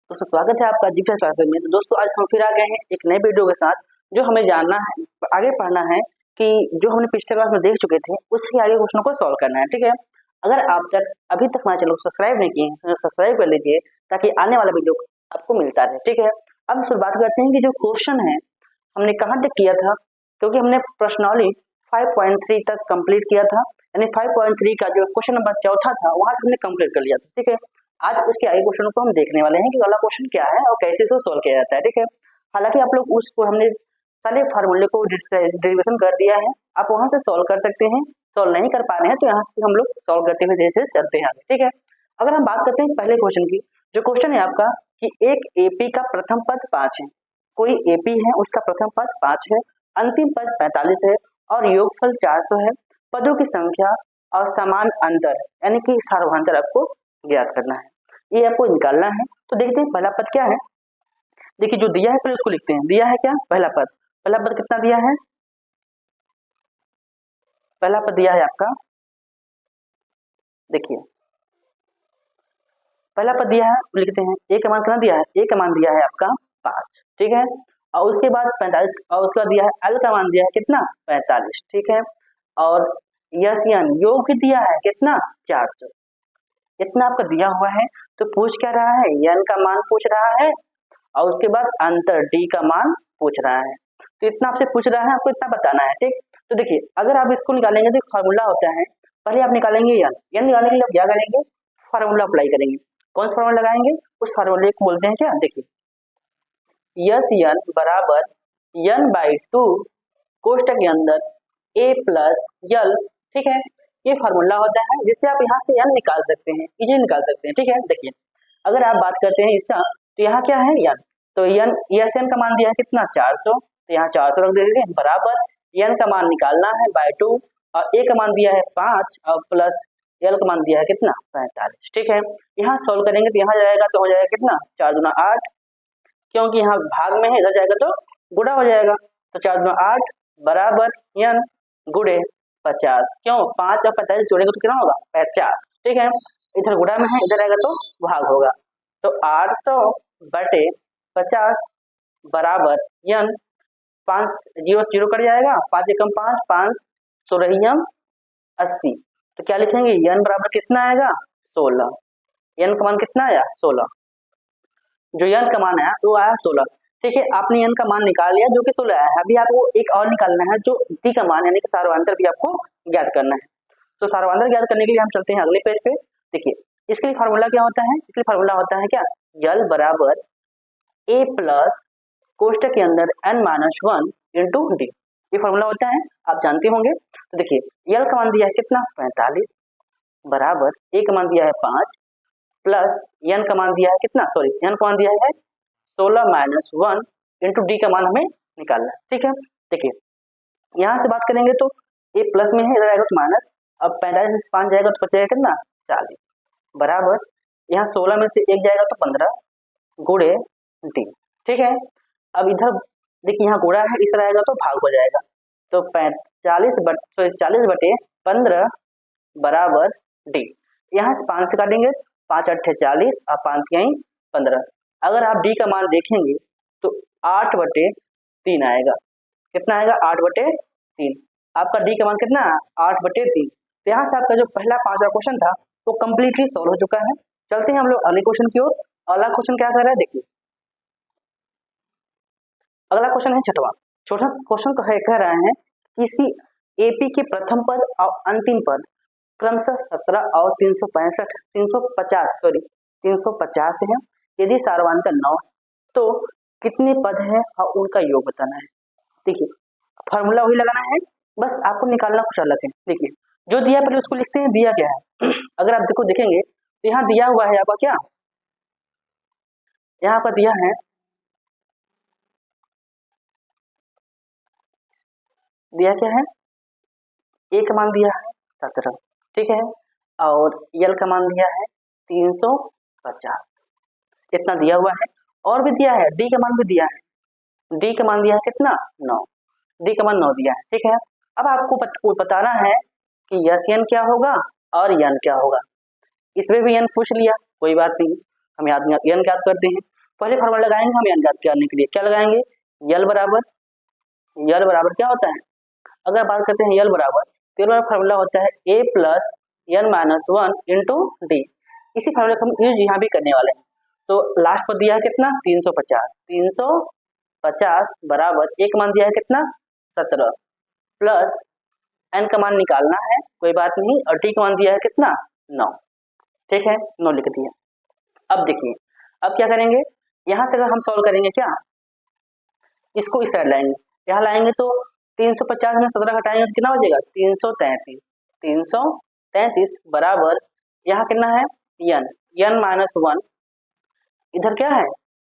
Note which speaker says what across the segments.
Speaker 1: दोस्तों स्वागत है आपका जीके क्लासेस में। तो दोस्तों आज हम फिर आ गए हैं एक नए वीडियो के साथ, जो हमें जानना है, आगे पढ़ना है कि जो हमने पिछले क्लास में देख चुके थे उसके आगे क्वेश्चन को सॉल्व करना है। ठीक है, अगर आप तक अभी तक हमारे चैनल को सब्सक्राइब नहीं किए हैं तो सब्सक्राइब कर लीजिए ताकि आने वाला वीडियो आपको मिलता रहे। ठीक है, अब शुरू बात करते हैं कि जो क्वेश्चन है हमने कहाँ तक किया था, क्योंकि हमने प्रश्नावली 5.3 तक कंप्लीट किया था, यानी 5.3 का जो क्वेश्चन नंबर चौथा था वहां हमने कंप्लीट कर लिया था। ठीक है, आज उसके आगे क्वेश्चन को हम देखने वाले हैं कि अगला क्वेश्चन क्या है और कैसे इसको सोल्व किया जाता है। ठीक है, हालांकि आप लोग उसको हमने सारे फार्मूले को डेरिवेशन कर दिया है, आप वहां से सॉल्व कर सकते हैं। सॉल्व नहीं कर पा रहे हैं तो यहाँ से हम लोग सॉल्व करते हुए धीरे धीरे चलते हैं आगे। ठीक है, अगर हम बात करते हैं पहले क्वेश्चन की, जो क्वेश्चन है आपका कि एक एपी का प्रथम पद 5 है, कोई एपी है उसका प्रथम पद 5 है, अंतिम पद 45 है और योगफल 400 है। पदों की संख्या और समान अंतर यानी कि सार्वधांतर आपको ज्ञात करना है, ये आपको निकालना है। तो देखते हैं पहला पद क्या है। देखिए जो दिया है पहले उसको लिखते हैं। दिया है क्या, पहला पद कितना दिया है, पहला पद दिया है आपका, देखिए पहला पद दिया है, लिखते हैं ए का मान कितना दिया है, ए का मान दिया है आपका 5। ठीक है, और उसके बाद 45 और उसका दिया है एल का मान दिया है कितना 45। ठीक है, और यस यन योग भी दिया है कितना 400, इतना आपका दिया हुआ है। तो पूछ क्या रहा है, यन का मान पूछ रहा है और उसके बाद अंतर डी का मान पूछ रहा है। तो इतना आपसे पूछ रहा है, आपको इतना बताना है। ठीक, तो देखिए अगर आप इसको निकालेंगे तो फार्मूला होता है, पहले आप निकालेंगे यन निकालने के लिए आप क्या करेंगे, फार्मूला अप्लाई करेंगे। कौन सा फार्मूला लगाएंगे, उस फार्मूले को बोलते हैं क्या, देखिए यस यन बराबर यन बाई 2 कोष्टक के अंदर ए प्लस यल। ठीक है, ये फार्मूला होता है जिससे आप यहाँ से यन निकाल सकते हैं, इजी निकाल सकते हैं। ठीक है, देखिए अगर आप बात करते हैं इसका, तो यहाँ क्या है यन, तो यन यस एन का मान दिया है कितना 400, तो यहाँ 400 रख देंगे बराबर यन का मान निकालना है बाय 2 और ए का मान दिया है 5 और प्लस एल का मान दिया है कितना 45। ठीक है, यहाँ सोल्व करेंगे तो यहाँ जाएगा तो हो जाएगा कितना 4 दूना 8, क्योंकि यहाँ भाग में है, इधर जाएगा तो गुणा हो जाएगा, तो 4 दूना 8 बराबर यन गुणे 50, क्यों 5 और 45 जोड़ेंगे तो कितना होगा 50। ठीक है, इधर गुणा में है, इधर आएगा तो भाग होगा, तो 800 बटे 50 बराबर यन 5 जीरो जीरो कट जाएगा, 5 एकम 5 5 16 80। तो क्या लिखेंगे, यन बराबर कितना आएगा 16, यन का मान कितना आया 16, जो यन का मान आया वो आया 16। ठीक है, आपने यन का मान निकाल लिया जो कि 16 आया है। अभी आपको एक और निकालना है जो डी का मान यानी कि सार्वधांतर भी आपको ज्ञात करना है। तो सार्वधांतर ज्ञात करने के लिए हम चलते हैं अगले पेज पे। देखिए इसके लिए फार्मूला क्या होता है, इसके लिए फार्मूला होता है क्या, यल बराबर ए प्लस कोष्टक के अंदर n माइनस 1 इंटू डी, ये फार्मूला होता है, आप जानते होंगे। तो देखिए यल का मान दिया है कितना 45 बराबर ए का मान दिया है 5 प्लस एन का मान दिया है कितना, सॉरी एन का मान दिया है 16 माइनस 1 इंटू डी का मान हमें निकालना है। ठीक है, देखिए यहाँ से बात करेंगे तो ए प्लस में है, इधर आएगा तो माइनस, अब 45 में 5 जाएगा तो बचेगा कितना 40 बराबर यहाँ 16 में से 1 जाएगा तो 15 गुणे डी। ठीक है, अब इधर देखिए यहाँ गुणा है, इधर आएगा तो भाग हो जाएगा, तो 40 बटे 15 बराबर डी। यहाँ से 5 से काटेंगे, 5 अट्ठे 40 और 5 यहीं 15। अगर आप डी का मान देखेंगे तो 8 बटे 3 आएगा, कितना आएगा 8 बटे 3, आपका डी का मान कितना 8 बटे 3। तो यहाँ से आपका जो पहला 5वां क्वेश्चन था वो कम्प्लीटली सॉल्व हो चुका है। चलते हैं हम लोग अगले क्वेश्चन की ओर। अगला क्वेश्चन क्या कर रहा है, देखिए अगला क्वेश्चन है छठवां। छोटा क्वेश्चन कह रहा है किसी एपी के प्रथम पद और अंतिम पद क्रमशः 17 और 350 है, यदि सार्वधांतर 9 तो कितने पद है और उनका योग बताना है। देखिए फॉर्मूला वही लगाना है, बस आपको निकालना कुछ अलग है। देखिए जो दिया पहले उसको लिखते हैं, दिया क्या है अगर आप देखो देखेंगे तो यहाँ दिया हुआ है आपका क्या, यहाँ पर दिया है, दिया क्या है, ए का मान दिया है 17। ठीक है, और यल का मान दिया है 350, इतना दिया हुआ है। और भी दिया है, डी का मान भी दिया है, डी का मान दिया है कितना 9, डी का मान 9 दिया है। ठीक है, अब आपको बताना है कि यस एन क्या होगा और यन क्या होगा। इसमें भी एन पूछ लिया, कोई बात नहीं, हम याद एन याद करते हैं। पहले फॉर्मूला लगाएंगे हम n ज्ञात करने के लिए, क्या लगाएंगे, यल बराबर क्या होता है, अगर बात करते हैं यल बराबर, तो यल बराबर फॉर्मूला होता है a plus n minus 1 into D. इसी फॉर्मूले को हम यूज यहाँ भी करने वाले हैं। तो लास्ट पर दिया है कितना, 350 बराबर एक मान दिया है कितना, 17 प्लस n का मान निकालना है, कोई बात नहीं, और t का मान दिया है कितना, 9। ठीक है, 9 लिख दिया। अब देखिए, अब क्या करेंगे, यहाँ से अगर हम सॉल्व करेंगे क्या, इसको इस साइड लाएंगे, यहाँ लाएंगे तो 350 में 17 घटाएंगे तो कितना हो जाएगा, 333 बराबर यहाँ कितना है, n माइनस 1, इधर क्या है,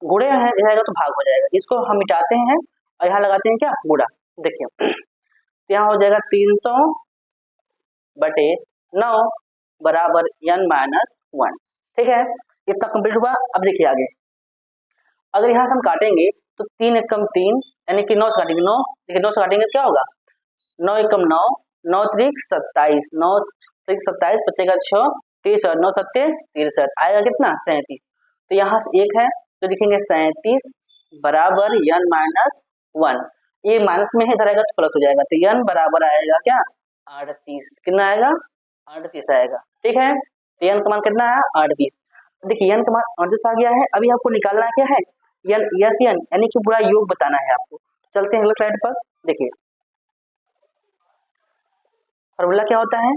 Speaker 1: गुणे है जाएगा तो भाग हो जाएगा, इसको हम मिटाते हैं और यहाँ लगाते हैं क्या, गुणा। देखिए यहाँ हो जाएगा 300/9 बराबर n माइनस 1। ठीक है, इतना कंप्लीट हुआ। अब देखिए आगे, अगर यहाँ से हम काटेंगे तो 3 एकम 3 यानी कि 9 से काटेंगे 9, देखिए 9 से काटेंगे क्या होगा, 9 एकम 9, 9 त्रिक 27, 9 त्रिक 27 बचेगा 6, 30 और 9 सत्ते 63, आएगा कितना, 37। तो यहाँ से एक है तो लिखेंगे 37 बराबर n माइनस 1, ये माइनस में है, इधर आएगा तो प्लस हो जाएगा, तो n बराबर आएगा क्या, 38। कितना आएगा, 38 आएगा। ठीक है, तो n का मान कितना आया, 38। देखिए n का मान 38 आ गया है। अभी आपको निकालना क्या है, n यानी कि पूरा योग बताना है आपको। चलते हैं अगले स्लाइड पर। देखिए फॉर्मूला क्या होता है,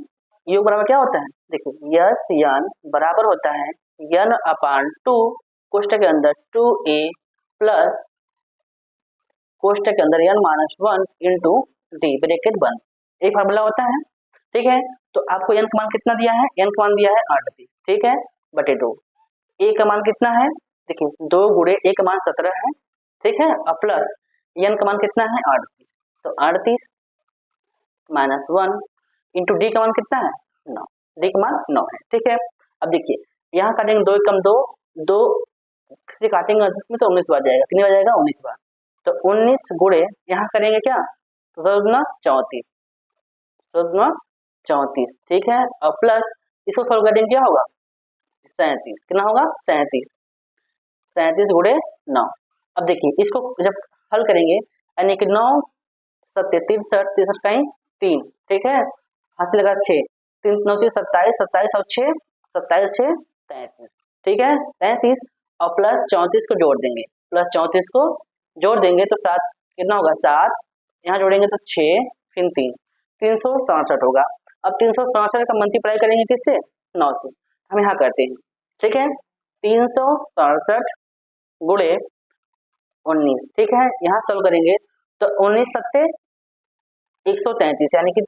Speaker 1: योग बराबर क्या होता है, देखिए यस n बराबर होता है n/2 कोष्टक के अंदर 2a प्लस कोष्टक के अंदर n minus 1 into D bracket बंद, एक फार्मूला होता है। ठीक है, तो आपको n का मान कितना दिया है, n का मान दिया है 38, ठीक है, बटे 2। a का मान कितना है, देखिए 2 गुणे a का मान 17 है, ठीक है, और प्लस n का मान कितना है 38, तो 38 माइनस 1 इंटू डी का मान कितना है 9, डी का मान 9 है। ठीक है, अब देखिए यहाँ काटेंगे 2 एकम 2, 2 से काटेंगे में तो 19 बार जाएगा, कितनी बार जाएगा, 19 बार, तो 19 गुणे यहाँ करेंगे क्या, तो 34, 34, ठीक है, और प्लस इसको सॉल्व करेंगे क्या होगा, 37, कितना होगा 37, 37 गुणे 9। अब देखिए इसको जब हल करेंगे यानी कि 9 सत्ते 63, 63 कहीं 3, ठीक है, हाथ से लगा 6, 3 9 से 27, 27 और 6, 27 6 33, ठीक है, 33 और प्लस 34 को जोड़ देंगे, प्लस 34 को जोड़ देंगे तो 7 कितना होगा, 7 यहाँ जोड़ेंगे तो 6 फिर 3, 367 होगा। अब 367 का मल्टीप्लाई करेंगे किससे, 9 से, हम यहाँ करते हैं। ठीक है, 367 गुणे 19, ठीक है, यहाँ सॉल्व करेंगे तो 19 सत्ते 133 यानी कि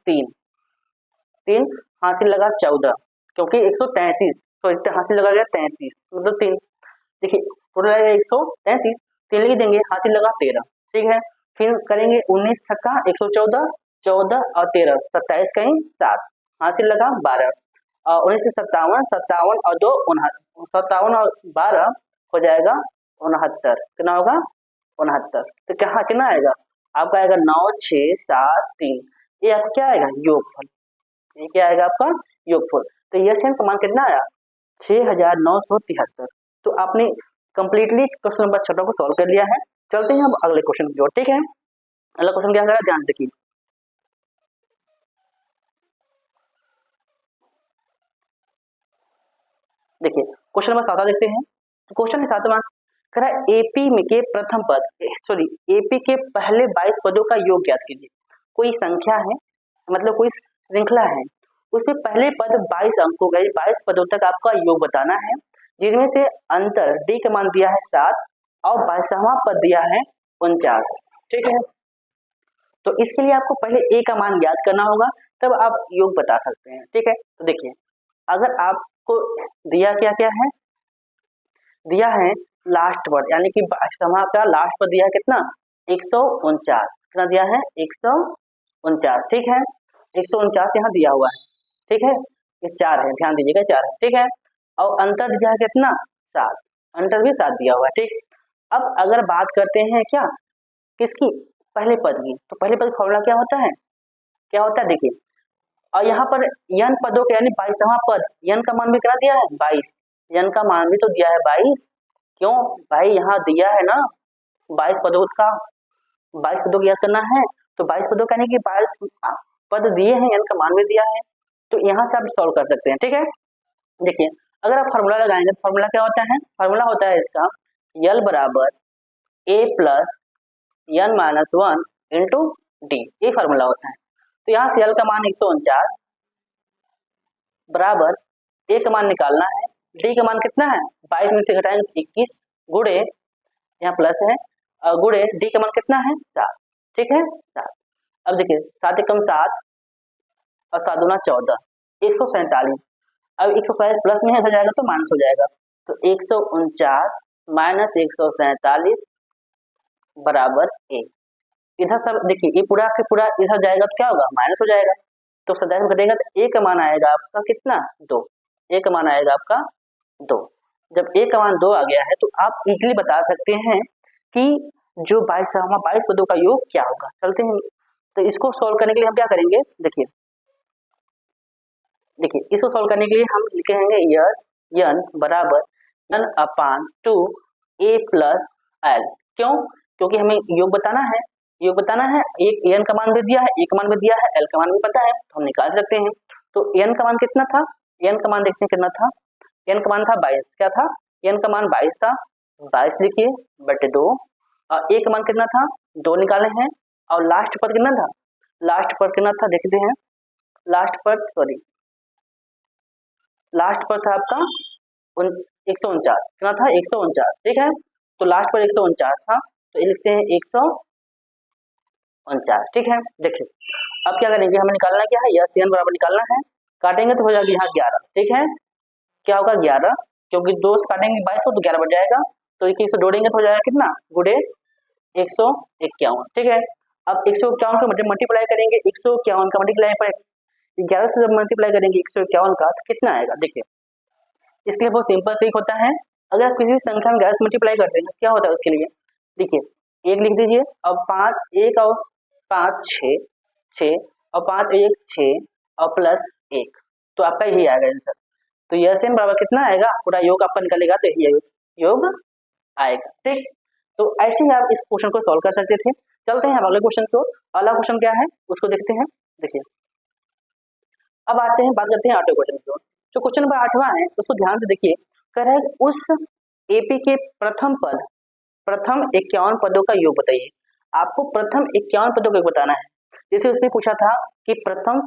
Speaker 1: 3 हासिल लगा 14, क्योंकि 133 तो इससे हासिल लगा गया 33 मतलब 3, देखिए टोटल आएगा 133, 3 लिख देंगे, हासिल लगा 13, ठीक है, फिर करेंगे 19 छक्का 114, 14 और 13 27 कहीं 7, हासिल लगा 12, और 19 से 57, 57 और 2 57 और 12 हो जाएगा 69, कितना होगा 69, तो क्या कितना आएगा आपका, आएगा 9 6 7 3, ये आपका क्या आएगा, योगफल, ये क्या आएगा आपका योगफल। तो यह का मान कितना आया, 6973। तो आपने कंप्लीटली क्वेश्चन नंबर 6 को सॉल्व कर लिया है। चलते हैं अब अगले क्वेश्चन की ओर। ठीक है, अगला क्वेश्चन क्या है, ध्यान रखिए। देखिए क्वेश्चन नंबर 7 देखते हैं। तो क्वेश्चन है 7वां, कह रहा है एपी में के प्रथम पद एपी के पहले 22 पदों का योग ज्ञात कीजिए। कोई संख्या है, मतलब कोई श्रृंखला है, उसमें पहले पद 22 अंकों का 22 पदों तक आपका योग बताना है, जिनमें से अंतर डी का मान दिया है 7 और 22वां पद दिया है 49। ठीक है, तो इसके लिए आपको पहले ए का मान याद करना होगा, तब आप योग बता सकते हैं। ठीक है, तो देखिए अगर आपको दिया क्या क्या है, दिया है लास्ट वर्ड यानी कि 22वां का लास्ट पद दिया है कितना, 149, कितना दिया है 149। ठीक है, 149 यहाँ दिया हुआ है। ठीक है, ये 4 है, ध्यान दीजिएगा 4 है। ठीक है, और अंतर दिया है कितना 7, अंतर भी 7 दिया हुआ है। ठीक, अब अगर बात करते हैं क्या किसकी, पहले पद की, तो पहले पद फॉर्मूला क्या होता है, क्या होता है देखिए, और यहाँ पर n पदों के यानी 22वां पद, n का मान भी कितना दिया है 22, n का मान भी तो दिया है 22, क्यों भाई, यहाँ दिया है ना 22 पदों का, 22 पदों को याद करना है। तो 22 पदों का नहीं कि 22 पद दिए हैं, n का मान भी दिया है, तो यहाँ से आप सॉल्व कर सकते हैं। ठीक है, देखिए अगर आप फार्मूला लगाएंगे तो फार्मूला क्या होता है, फार्मूला होता है इसका यल बराबर a plus n minus 1 into D, ये फार्मूला होता है। तो यहाँ से यल का मान 149 बराबर a का मान निकालना है, डी का मान कितना है, 22 में से घटाएंगे 21 गुड़े, यहाँ प्लस है, गुड़े डी का मान कितना है 7। ठीक है 7। अब देखिए 7 एकम 7 और 7 दूना 14, 147। अब 147 प्लस में हो जाएगा तो माइनस हो जाएगा, तो 149 माइनस 147 बराबर ए। इधर सब देखिए ये पूरा के पूरा इधर जाएगा तो क्या होगा, माइनस हो जाएगा, तो 27 में घटेगा तो ए का मान आएगा आपका कितना 2, ए का मान आएगा आपका 2। जब ए का मान 2 आ गया है तो आप इजीली बता सकते हैं कि जो 22 पदों का योग क्या होगा। चलते हैं, तो इसको सॉल्व करने के लिए हम क्या करेंगे, देखिए इसको सॉल्व करने के लिए हम लिखेंगे यस n बराबर n upon 2 a plus L. क्यों, क्योंकि हमें योग बताना है, योग बताना है, एक n का मान भी दिया है, a का मान भी दिया है, l का मान भी पता है, तो हम निकाल सकते हैं। तो n का मान कितना था, n का मान देखते हैं कितना था, n का मान था 22, क्या था, n का मान 22 था, 22 लिखिए बटे 2, और a का मान कितना था 2 निकाले हैं, और लास्ट पद कितना था, लास्ट पद कितना था देखते हैं, लास्ट पद सॉरी लास्ट पर था आपका 149, कितना था 149। ठीक है, तो लास्ट पर 149 था, तो ये लिखते हैं 149। ठीक है, देखिए अब क्या करेंगे, हमें निकालना क्या है, यस n बराबर निकालना है, काटेंगे तो हो जाएगा यहाँ 11। ठीक है, क्या होगा 11, क्योंकि 2 काटेंगे 22 तो 11 बच जाएगा, तो 1 जोड़ेंगे तो हो जाएगा कितना गुड़े 151। ठीक है, अब 151 को मल्टीप्लाई करेंगे, 151 का मल्टीप्लाई पर 11 से जब मल्टीप्लाई करेंगे 151 का तो कितना आएगा, देखिए इसके लिए बहुत सिंपल ट्रिक होता है। अगर आप किसी संख्या में 11 से मल्टीप्लाई करते हैं क्या होता है उसके लिए, देखिए 1 लिख दीजिए, अब 5 1 और 5 6 6 और 5 1 6 और प्लस 1, तो आपका यही आएगा आंसर। तो यह सेम बराबर कितना आएगा, पूरा योग आपका निकलेगा तो यही योग आएगा। ठीक, तो ऐसे ही आप इस क्वेश्चन को सॉल्व कर सकते थे। चलते हैं अगले क्वेश्चन को, अगला क्वेश्चन क्या है उसको देखते हैं। देखिए अब आते हैं, बात करते हैं 8वें क्वेश्चन को। जो क्वेश्चन नंबर 8वां है उसको ध्यान से देखिए, कह रहा है उस एपी के प्रथम 51 पदों का योग बताइए। आपको प्रथम 51 पदों का योग बताना है। जैसे उसने पूछा था कि प्रथम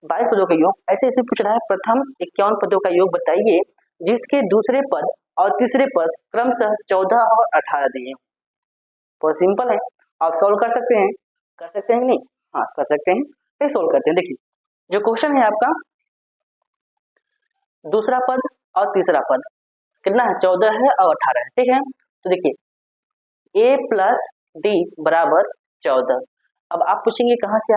Speaker 1: 22 पदों का योग, ऐसे इसमें पूछ रहा है प्रथम 51 पदों का योग बताइए जिसके दूसरे पद और तीसरे पद क्रमशः 14 और 18 दिए। बहुत सिंपल है, आप सॉल्व कर सकते हैं, कर सकते हैं नहीं, हाँ कर सकते हैं, तो सोल्व करते हैं। देखिए जो क्वेश्चन है आपका, दूसरा पद और तीसरा पद कितना है 14 है और 18 है। ठीक है, तो देखिए a प्लस डी बराबर 14। अब आप पूछेंगे कहाँ से,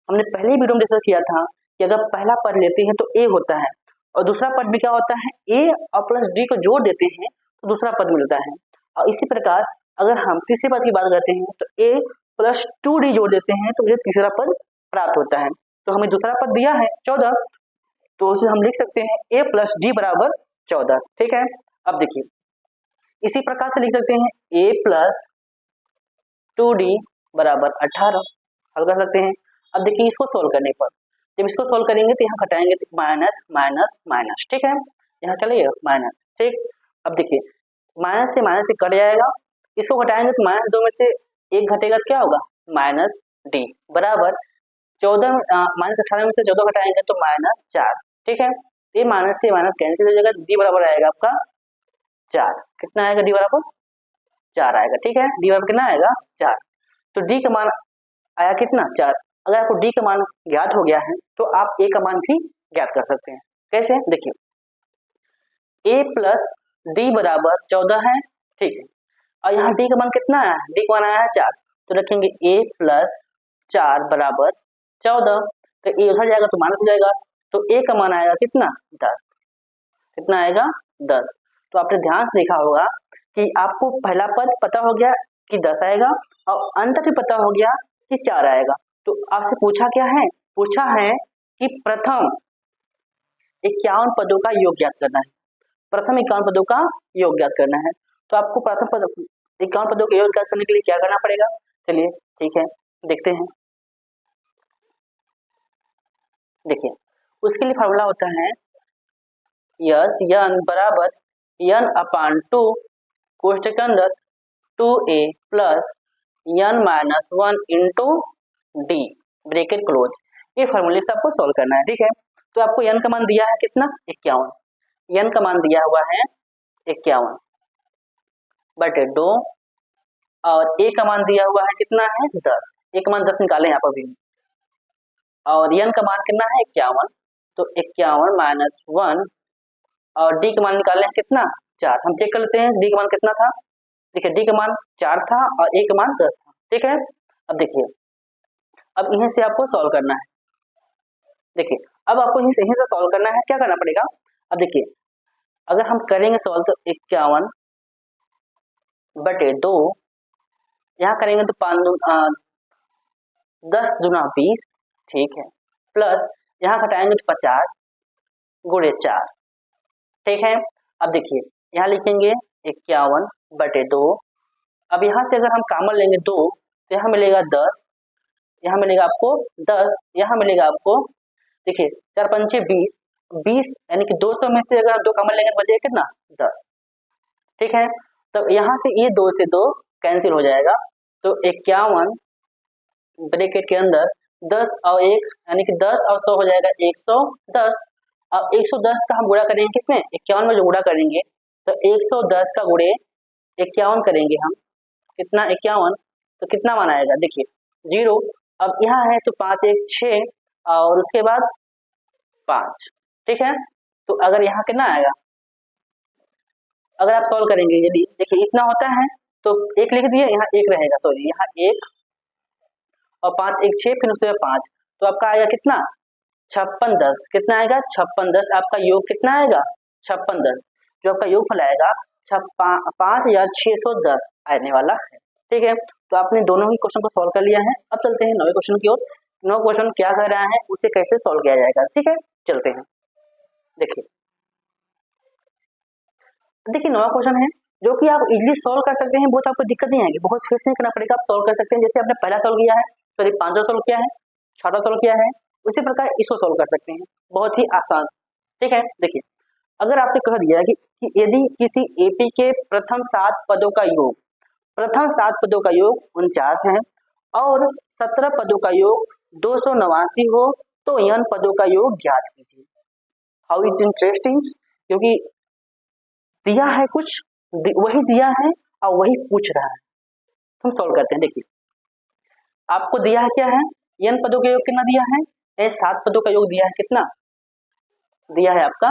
Speaker 1: हमने पहले ही वीडियो में डिस्कस किया था कि अगर पहला पद लेते हैं तो a होता है और दूसरा पद भी क्या होता है, a और प्लस डी को जोड़ देते हैं तो दूसरा पद मिलता है। और इसी प्रकार अगर हम तीसरे पद की बात करते हैं तो a प्लस 2d जोड़ देते हैं तो मुझे तीसरा पद प्राप्त होता है। तो हमें दूसरा पद दिया है 14, तो उसे हम लिख सकते हैं a प्लस डी बराबर 14। ठीक है, अब देखिए इसी प्रकार से लिख सकते हैं a प्लस 2d बराबर 18, हल कर सकते हैं। अब देखिए इसको सोल्व करने पर, जब इसको सोल्व करेंगे तो यहाँ घटाएंगे तो माइनस माइनस माइनस। ठीक है, यहाँ चलिए माइनस। ठीक, अब देखिए माइनस से कट जाएगा, इसको घटाएंगे तो माइनस 2 में से 1 घटेगा तो क्या होगा माइनस डी बराबर 14, माइनस 18 में से 14 घटाएंगे तो माइनस 4। ठीक है, ये माइनस से माइनस कैंसिल हो जाएगा, डी बराबर आएगा आपका 4। कितना आएगा, डी बराबर 4 आएगा। ठीक है, डी बराबर कितना आएगा 4, तो डी का मान आया कितना 4। अगर आपको डी का मान ज्ञात हो गया है तो आप ए का मान भी ज्ञात कर सकते हैं। कैसे, देखिए a प्लस डी बराबर 14 है। ठीक है, और यहाँ डी का मान कितना है, डी का मान आया है 4, तो रखेंगे a प्लस 4 बराबर 14, तो ए उधर जाएगा तो माइनस हो जाएगा, तो a का मान आएगा कितना 10। कितना आएगा 10। तो आपने ध्यान से देखा होगा कि आपको पहला पद पता हो गया कि 10 आएगा और अंत भी पता हो गया कि 4 आएगा। तो आपसे पूछा क्या है, पूछा है कि प्रथम 51 पदों का योग ज्ञात करना है, प्रथम 51 पदों का योग ज्ञात करना है। तो आपको प्रथम पद 51 पदों का योग करने के लिए क्या करना पड़ेगा, चलिए ठीक है देखते हैं। देखिए उसके लिए फार्मूला होता है यस यन बराबर यन अपान 2 कोष्टक के अंदर 2a प्लस यन minus 1 into D bracket close. ये फार्मूले से आपको सॉल्व करना है, ठीक है। तो आपको यन का मान दिया है कितना 51, यन का मान दिया हुआ है 51 बटे 2 और ए का मान दिया हुआ है कितना है 10, ए का मान 10 निकाले यहाँ पर भी, और यन का मान कितना है 51, तो 51 माइनस 1 और डी का मान निकाले हैं कितना 4। हम चेक कर लेते हैं डी का मान कितना था। देखिए डी का मान 4 था और ए का मान 10 था, ठीक है। अब देखिए अब इन्हें से आपको सॉल्व करना है। देखिए अब आपको यहीं से सॉल्व करना है, क्या करना पड़ेगा। अब देखिए अगर हम करेंगे सॉल्व तो 51 बटे 2 यहाँ करेंगे तो 10 दूना 20, ठीक है, प्लस यहाँ घटाएंगे तो 50 गुणे 4, ठीक है। अब देखिए यहाँ लिखेंगे 51 बटे 2, अब यहाँ से अगर हम कॉमन लेंगे 2 तो यहाँ मिलेगा 10, यहाँ मिलेगा आपको 10, यहाँ मिलेगा आपको देखिए 4 पंचे 20, 20 यानी कि 200 में से अगर 2 कॉमन लेंगे तो बचेगा कितना 10, ठीक है। तो यहाँ से ये 2 से 2 कैंसिल हो जाएगा, तो 51 ब्रैकेट के अंदर 10 और 1 यानी कि 10 और 100 हो जाएगा 110। अब 110 का हम गुणा करेंगे कितने 51 में जो गुणा करेंगे तो 110 का गुणे 51 करेंगे हम कितना 51, तो कितना मान आएगा देखिए 0। अब यहाँ है तो 5 1 6 और उसके बाद 5, ठीक है। तो अगर यहाँ कितना आएगा, अगर आप सॉल्व करेंगे यदि देखिए इतना होता है तो 1 लिख दिए, यहाँ 1 रहेगा, सॉरी यहाँ 1 और 5 1 6 फिर उसके बाद 5, तो आपका आएगा कितना 56 10, कितना आएगा 56 10, आपका योग कितना आएगा 56 10, जो आपका योगफल आएगा 5610 आने वाला है, ठीक है। तो आपने दोनों ही क्वेश्चन को सॉल्व कर लिया है। अब चलते हैं 9वें क्वेश्चन की ओर। 9वां क्वेश्चन क्या कर रहा है उसे कैसे सॉल्व किया जाएगा, ठीक है, चलते हैं। देखिए 9वां क्वेश्चन है जो कि आप इजीली सॉल्व कर सकते हैं, बहुत आपको दिक्कत नहीं आएगी, बहुत फेस नहीं करना पड़ेगा, आप सॉल्व कर सकते हैं। जैसे आपने पहला सॉल्व किया है, सॉरी 5वां सॉल्व किया है, 6वां सॉल्व किया है, उसी प्रकार इसको सॉल्व कर सकते हैं, बहुत ही आसान, ठीक है। देखिए अगर आपसे कह दिया कि यदि किसी एपी के प्रथम 7 पदों का योग 49 है और 17 पदों का योग 289 हो तो यन पदों का योग ज्ञात कीजिए। हाउ इज इंटरेस्टिंग, क्योंकि दिया है कुछ, वही दिया है और वही पूछ रहा है, हम सॉल्व करते हैं। देखिए आपको दिया है क्या है, यन पदों का योग कितना दिया है, 7 पदों का योग दिया है, कितना दिया है आपका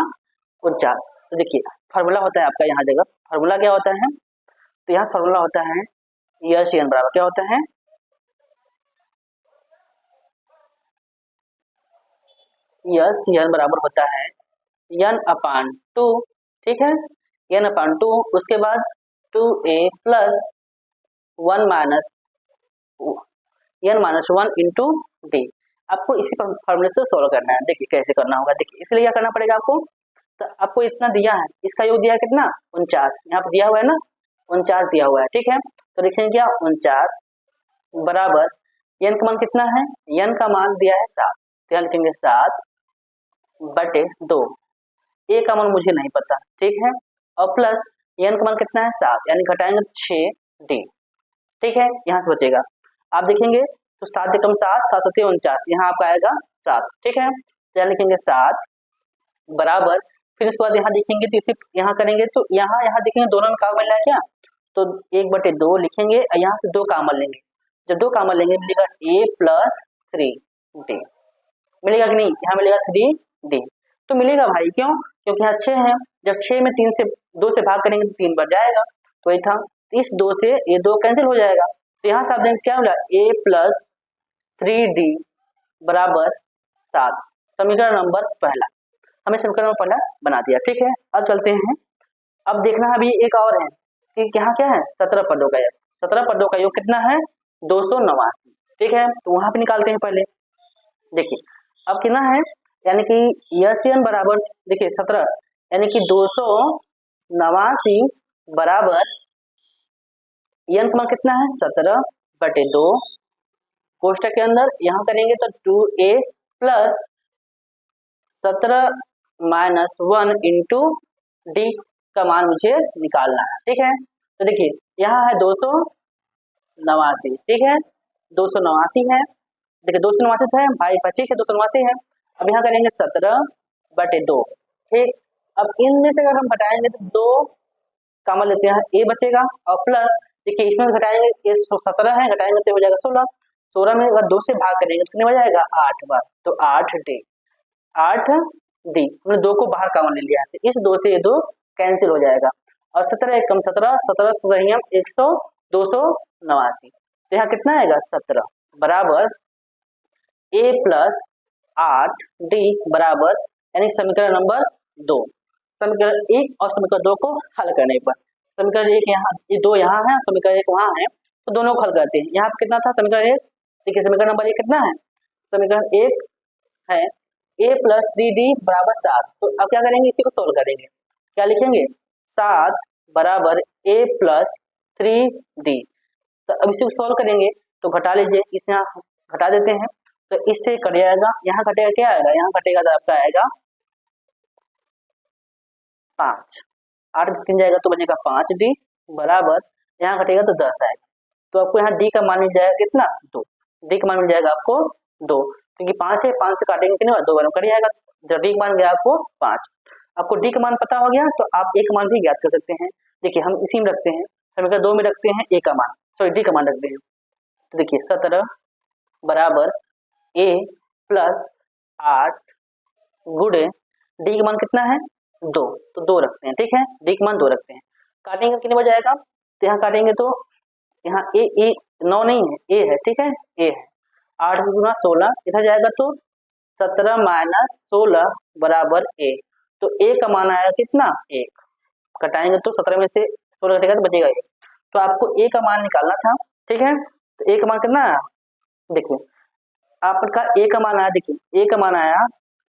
Speaker 1: 49। तो देखिए फार्मूला होता है आपका यहाँ जगह, फार्मूला क्या होता है, तो यहाँ फार्मूला होता है यस यन बराबर क्या होता है, यस यन बराबर होता है यन अपान 2, ठीक है, यन अपान 2, उसके बाद 2a प्लस 1 माइनस यन माइनस 1 इंटू डी। आपको इसी फॉर्मूले से सॉल्व करना है। देखिए कैसे करना होगा, देखिए इसलिए क्या करना पड़ेगा आपको, तो आपको इतना दिया है, इसका योग दिया है कितना 49, यहाँ पर दिया हुआ है ना 49 दिया हुआ है, ठीक है। तो लिखेंगे क्या 49 बराबर यन का मान कितना है, यन का मान दिया है 7, तो यहाँ लिखेंगे 7 बटे 2, ए का मान मुझे नहीं पता, ठीक है, और प्लस यन का मान कितना है 7, यानी घटाएंगे 6 डी, ठीक है, यहाँ से बचेगा। आप देखेंगे तो 7 एकम 7 7 सत्ते 49, यहाँ आपका आएगा 7, ठीक है, तो यहाँ लिखेंगे 7 बराबर, फिर उसके बाद यहाँ देखेंगे तो इसे यहाँ करेंगे तो यहाँ देखेंगे दोनों में काम मिल रहा है क्या, तो 1/2 लिखेंगे और यहाँ से 2 कामन लेंगे, जब 2 कामन लेंगे मिलेगा a प्लस 3d, मिलेगा कि नहीं, यहाँ मिलेगा 3d, तो मिलेगा भाई, क्यों, क्योंकि यहाँ 6 है, जब 6 में 2 से भाग करेंगे तो 3 बढ़ जाएगा, तो ये था, इस 2 से ये 2 कैंसिल हो जाएगा, तो यहाँ से आप देखेंगे क्या मिला a प्लस 3d बराबर 7, समीकरण नंबर पहला, हमें समीकरण नंबर पहला बना दिया, ठीक है। अब चलते हैं, अब देखना है अभी एक और है कि यहाँ क्या है 17 पदों का योग, 17 पदों का योग कितना है 289, ठीक है, तो वहां पे निकालते हैं पहले। देखिए अब कितना है, यानी कि यन बराबर देखिए 17 यानी कि 289 बराबर n का मान कितना है 17/2 कोष्टक के अंदर यहाँ करेंगे तो 2a प्लस 17 - 1 इंटू डी का मान मुझे निकालना है। ठीक है, तो देखिए यहाँ है 289, ठीक है 289 है, देखिए 289 है भाई 25 है 289 है। अब यहाँ करेंगे 17/2, ठीक। अब इनमें से अगर हम घटाएंगे तो 2 कॉमन लेते हैं, ए बचेगा और प्लस देखिए इसमें घटाएंगे, ये 17 है घटाएंगे तो हो जाएगा 16, 16 में अगर 2 से भाग करेंगे तो कितने हो जाएगा 8 बार, तो 8d 8d हमने 2 को बाहर कॉमन ले लिया है, तो इस 2 से ये 2 कैंसिल हो जाएगा और 17 एक कम 17, 17 से वही हम 100 289, तो यहाँ कितना आएगा 17 बराबर a प्लस 8d बराबर यानी समीकरण नंबर 2, समीकरण 1 और समीकरण 2 को हल करने पर समीकरण 1 यहाँ, ये 2 यहाँ है, समीकरण 1 वहाँ है, तो दोनों को हल करते हैं। यहाँ पे कितना था समीकरण 1, देखिए समीकरण नंबर 1 कितना है, समीकरण 1 है a प्लस 3d बराबर 7, तो अब क्या करेंगे इसी को सोल्व करेंगे, क्या लिखेंगे 7 बराबर a प्लस 3d, तो अब इसी को सोल्व करेंगे तो घटा लीजिए, इसे यहाँ घटा देते हैं तो इससे कट जाएगा, यहाँ घटेगा क्या आएगा, यहाँ घटेगा तो आपका आएगा 5, 8 3 जाएगा तो बचेगा 5d बराबर यहाँ घटेगा तो 10 आएगा, तो आपको यहाँ d का मान मिल जाएगा कितना 2, d का मान मिल जाएगा आपको 2, क्योंकि 5 है 5 से काटेंगे कितने बार 2 बार कट जाएगा, जब d का मान गया आपको 5, आपको d का मान पता हो गया तो आप a का मान भी ज्ञात कर सकते हैं। देखिए हम इसी में रखते हैं, समीकरण 2 में रखते हैं a का मान, सॉरी d का मान रखते हैं, तो देखिए 17 बराबर a प्लस 8 गुणे डी का मान कितना है 2, तो 2 रखते हैं, ठीक है डी का मान 2 रखते हैं, काटेंगे कितने बच जाएगा, तो यहाँ काटेंगे तो यहाँ ए 9 नहीं है ए है, ठीक है ए है, 8 गुना 16 इधर जाएगा तो 17 - 16 बराबर ए, तो ए का मान आया कितना 1, घटाएंगे तो 17 में से 16 घटेगा तो बचेगा 1, तो आपको ए का मान निकालना था, ठीक है, तो ए का मान कितना आया, देखिए आपका ए का मान आया, देखिए ए का मान आया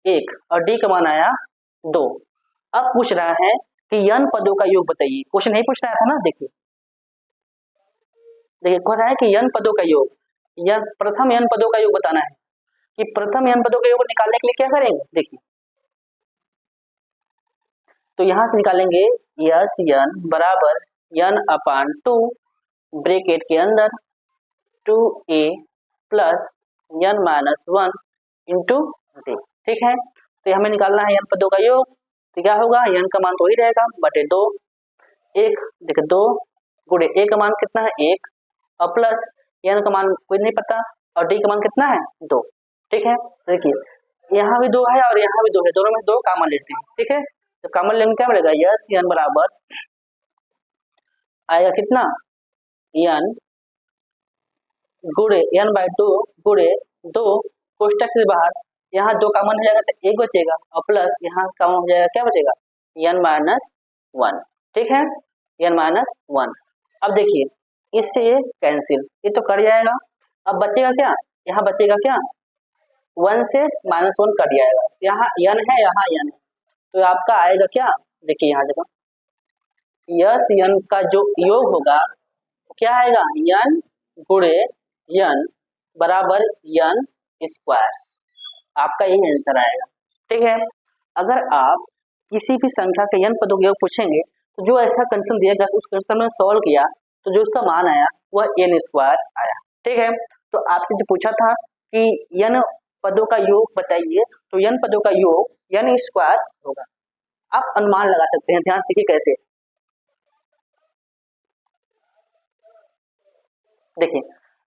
Speaker 1: 1 और डी का मान आया 2, अब पूछ रहा है कि n पदों का योग बताइए, क्वेश्चन नहीं पूछ रहा था ना, देखिए देखिए कह रहा है कि n पदों का योग, प्रथम n पदों का योग बताना है, कि प्रथम n पदों का योग निकालने के लिए क्या करेंगे, देखिए तो यहाँ से निकालेंगे यस n बराबर n/2 ब्रैकेट के अंदर 2a plus n - 1 into D, ठीक है, तो हमें निकालना है n पदों का योग, तो क्या होगा n का मान तो ही रहेगा बटे 2, 1 देखिए 2 गुणे a का मान कितना है 1 और प्लस n का मान कोई नहीं पता और d का मान कितना है 2, ठीक है, देखिए यहाँ भी 2 है और यहाँ भी 2 है, दोनों में 2 कॉमन लेते हैं, ठीक है, तो कॉमन लेंगे क्या मिलेगा यस n बराबर आएगा कितना n गुणे n/2 गुणे 2 कोष्टक से बाहर यहाँ 2 कॉमन हो जाएगा तो 1 बचेगा और प्लस यहाँ कॉमन हो जाएगा क्या बचेगा n - 1, ठीक है n - 1, अब देखिए इससे ये कैंसिल, ये तो कट जाएगा, अब बचेगा क्या, यहाँ बचेगा क्या 1 से -1 कट जाएगा, यहाँ n है यहाँ n है, तो आपका आएगा क्या, देखिए यहाँ देखो यस n का जो योग होगा क्या आएगा n गुणे n बराबर n स्क्वायर, आपका यही आंसर आएगा, ठीक है। अगर आप किसी भी संख्या के n पदों के योग पूछेंगे तो जो ऐसा कंडीशन दिया गया उस कंडीशन में सॉल्व किया तो जो उसका मान आया वह n स्क्वायर आया, ठीक है। तो आपसे जो पूछा था कि n पदों का योग बताइए, तो n पदों का योग n स्क्वायर होगा, आप अनुमान लगा सकते हैं, ध्यान से देखिए कैसे, देखिए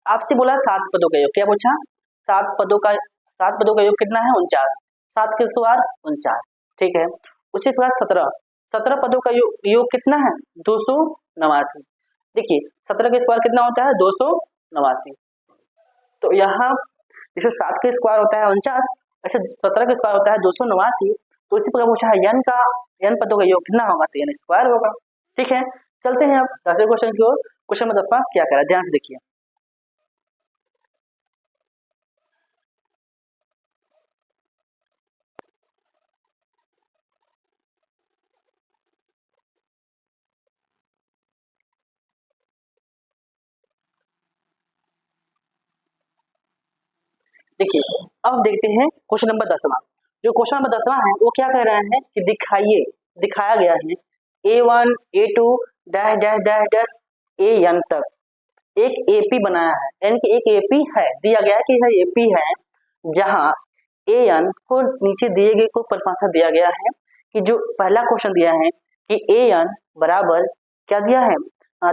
Speaker 1: आपसे बोला 7 पदों का योग, क्या पूछा 7 पदों का योग कितना है 49, 7 के स्क्वायर 49, ठीक है, उसी के बाद 17 पदों का योग कितना है 289, देखिए 17 का स्क्वायर कितना होता है 289, तो यहाँ जैसे 7 का स्क्वायर होता है 49, ऐसे 17 का स्क्वायर होता है 289, तो इसी प्रकार पूछा है n पदों का योग कितना होगा तो n स्क्वायर होगा, ठीक है। चलते हैं अब 10वें क्वेश्चन की ओर, क्वेश्चन नंबर 10 क्या करा ध्यान से देखिए, देखिए अब देखते हैं क्वेश्चन नंबर 10वां। जो क्वेश्चन नंबर 10वां है वो क्या कह रहा है कि दिखाया गया है A1 A2 dash dash dash dash AN तक एक एपी बनाया है, यानी कि एक एपी है, दिया गया है कि यह एपी है जहां AN को नीचे दिए गए को परिभाषा दिया गया है कि जो पहला क्वेश्चन दिया है कि AN बराबर क्या दिया है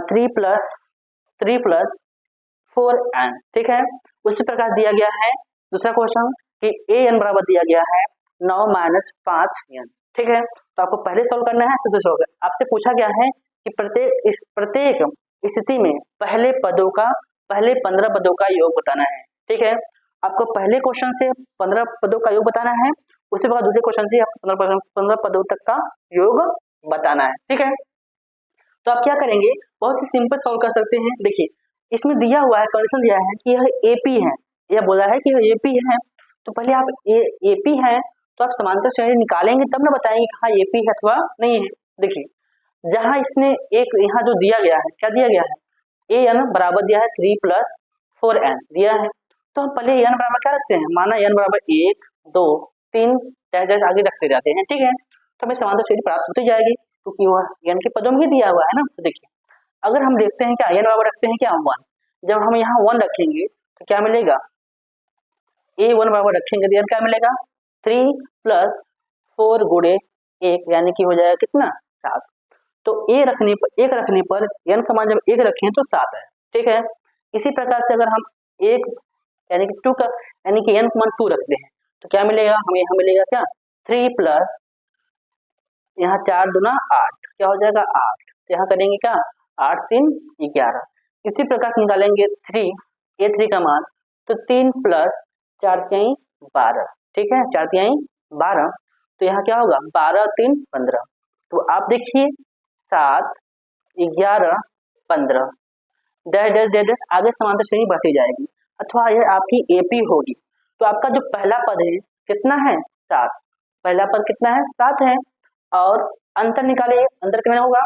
Speaker 1: 3 प्लस 4n, ठीक है। उसी प्रकार दिया गया है दूसरा क्वेश्चन कि AN बराबर दिया गया है 9 माइनस 5n, ठीक है। तो आपको पहले सॉल्व करना है फिर सॉल्व करना है। आपसे पूछा गया है कि प्रत्येक स्थिति में पहले 15 पदों का योग बताना है, ठीक है। आपको पहले क्वेश्चन से 15 पदों का योग बताना है, उसके बाद दूसरे क्वेश्चन से आपको 15 पदों तक का योग बताना है, ठीक है। तो आप क्या करेंगे, बहुत ही सिंपल सॉल्व कर सकते हैं। देखिए इसमें दिया हुआ है, कंडीशन दिया है कि यह एपी है, यह बोला है कि यह एपी है, तो पहले आप एपी है तो आप समांतर श्रेणी निकालेंगे तब ना बताएंगे कि हाँ एपी है अथवा नहीं है। देखिए जहां इसने एक यहाँ जो दिया गया है, क्या दिया गया है AN बराबर दिया है 3 प्लस 4n दिया है, तो हम पहले n बराबर क्या रखते हैं, माना n बराबर 1 2 3 डैश डैश आगे रखते जाते हैं, ठीक है। तो हमें समांतर श्रेणी प्राप्त होती जाएगी क्योंकि वह n के पदों में ही दिया हुआ है ना। तो देखिए अगर हम देखते हैं क्या n बराबर रखते हैं क्या 1, जब हम यहाँ 1 रखेंगे तो क्या मिलेगा, A1 बराबर रखेंगे तो n क्या मिलेगा 3 प्लस 4 गुणे 1 यानी कि हो जाएगा कितना 7। तो एक रखने पर n का मान जब 1 रखें तो 7 है, ठीक है। इसी प्रकार से अगर हम एक यानी कि 2 का यानी कि n का मान 2 रखते हैं तो क्या मिलेगा, हमें यहाँ मिलेगा क्या 3 प्लस यहाँ 4 दूना 8 क्या हो जाएगा 8, तो यहाँ करेंगे क्या 8 3 11। इसी प्रकार से निकालेंगे A3 का मान, तो 3 प्लस 4 3 12, ठीक है 4 3 12, तो यहाँ क्या होगा 12 3 15। तो आप देखिए 7 11 15 डैश डैश डैश डैश आगे समांतर श्रेणी बढ़ती जाएगी अथवा यह आपकी एपी होगी। तो आपका जो पहला पद है कितना है 7, पहला पद कितना है 7 है, और अंतर निकालिए, अंतर कितना होगा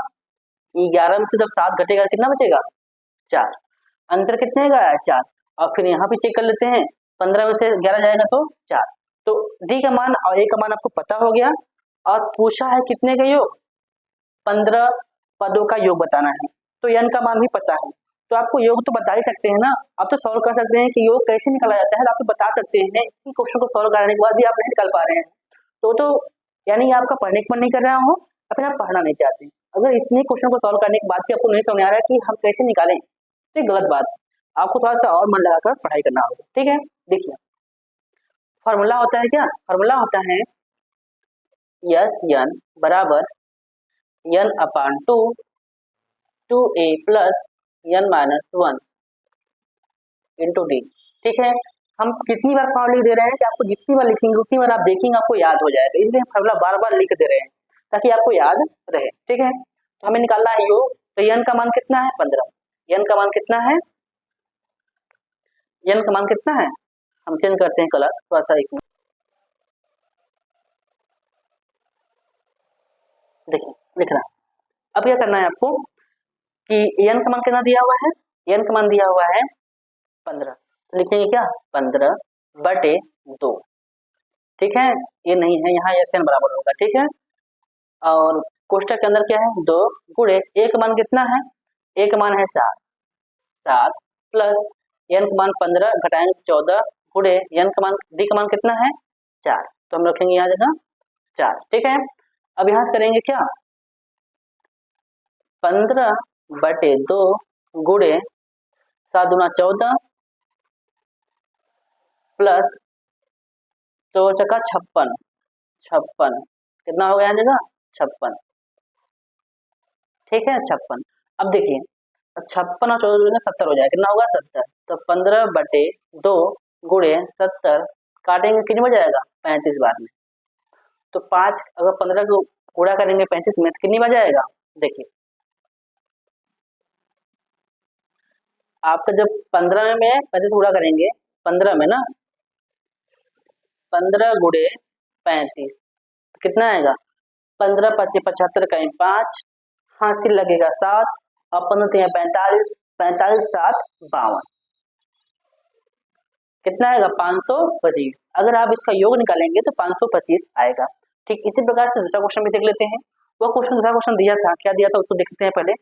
Speaker 1: 11 में से जब 7 घटेगा कितना बचेगा 4, अंतर कितने का है 4। और फिर यहाँ भी चेक कर लेते हैं 15 में से 11 जाएगा तो 4, तो डी का मान और ए का मान आपको पता हो गया। और पूछा है कितने का योग 15 पदों का योग बताना है, तो n का मान भी पता है, तो आपको योग तो बता ही सकते हैं ना। आप तो सॉल्व कर सकते हैं कि योग कैसे निकाला जाता है, तो आप तो बता सकते हैं। इसी क्वेश्चन को सॉल्व करने के बाद भी आप नहीं निकाल पा रहे हैं तो यानी आपका पढ़ने का मन नहीं कर रहा हो या फिर आप पढ़ना नहीं चाहते। अगर इतने क्वेश्चन को सॉल्व करने के बाद भी आपको नहीं समझ आ रहा है कि हम कैसे निकालें तो गलत बात, आपको थोड़ा सा और मन लगाकर पढ़ाई करना होगा, ठीक है। देखिए फॉर्मूला होता है क्या, फॉर्मूला होता है SN बराबर n अपान 2a plus n minus 1 into D, ठीक है। हम कितनी बार फॉर्मूला लिख दे रहे हैं कि आपको जितनी बार लिखेंगे उतनी बार आप देखेंगे आपको याद हो जाएगा, इसलिए फॉर्मूला बार बार लिख दे रहे हैं ताकि आपको याद रहे, ठीक है। तो हमें निकालना है योग, तो n का मान कितना है 15, n का मान कितना है, n का मान कितना है, हम चेंज करते हैं कलर थोड़ा सा, एक देखिए लिख रहा। अब क्या करना है आपको कि n का मान कितना दिया हुआ है, n का मान दिया हुआ है 15, तो लिखेंगे क्या 15 बटे 2, ठीक है। ये नहीं है यहाँ SN बराबर होगा, ठीक है। और कोष्टक के अंदर क्या है 2 गुणे a का मान कितना है, a का मान है 7 प्लस n का मान 15 घटाएंगे 14 गुणे n का मान d का मान कितना है 4, तो हम रखेंगे यहाँ जगह 4, ठीक है। अब यहाँ करेंगे क्या 15 बटे 2 गुणे 7 दूना 14 प्लस 2 चक्का 56, कितना हो गया जगह 56, ठीक है 56। अब देखिए 56 और 14 जोड़ेंगे 70 हो जाएगा, कितना होगा 70, तो 15 बटे 2 गुणे 70 काटेंगे कितने में जाएगा 35 बार में, तो 5 अगर 15 को गुणा करेंगे 35 में तो कितनी बार जाएगा, देखिए आपका जब 15 में 35 गुणा करेंगे 15 में ना 15 गुणे 35 कितना आएगा 15 25 75 कहीं 5 हासिल लगेगा 7 और 15 45 45 7 52, कितना आएगा 525। अगर आप इसका योग निकालेंगे तो 525 आएगा। ठीक इसी प्रकार से दूसरा क्वेश्चन भी देख लेते हैं। वो क्वेश्चन दूसरा क्वेश्चन दिया था, क्या दिया था उसको देखते हैं पहले।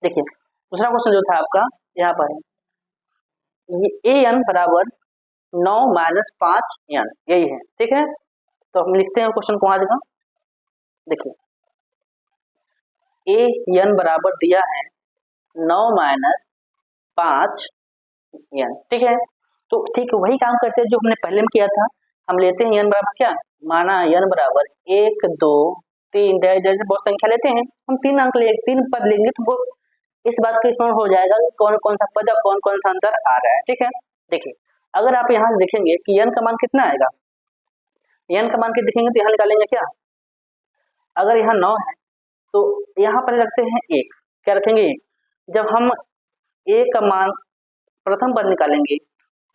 Speaker 1: देखिए दूसरा क्वेश्चन जो था आपका यहाँ पर है, ये ए एन बराबर 9 माइनस 5 एन, यही है। ठीक है, तो हम लिखते हैं क्वेश्चन को। आज का देखिए ए एन बराबर दिया है 9 माइनस 5 एन। ठीक है, तो ठीक वही काम करते हैं जो हमने पहले में किया था। हम लेते हैं एन बराबर क्या, माना एन बराबर 1 2 3, जैसे बहुत संख्या लेते हैं हम 3 अंक ले 3 पद लेंगे तो वो इस बात का स्मरण हो जाएगा कि कौन कौन सा पद और कौन कौन सा अंतर आ रहा है। ठीक है, देखिए अगर आप यहाँ से देखेंगे कि एन का मान कितना आएगा, एन का मान के देखेंगे तो यहाँ निकालेंगे क्या, अगर यहाँ 9 है तो यहाँ पर रखते हैं 1, क्या रखेंगे, जब हम ए का मान प्रथम पद निकालेंगे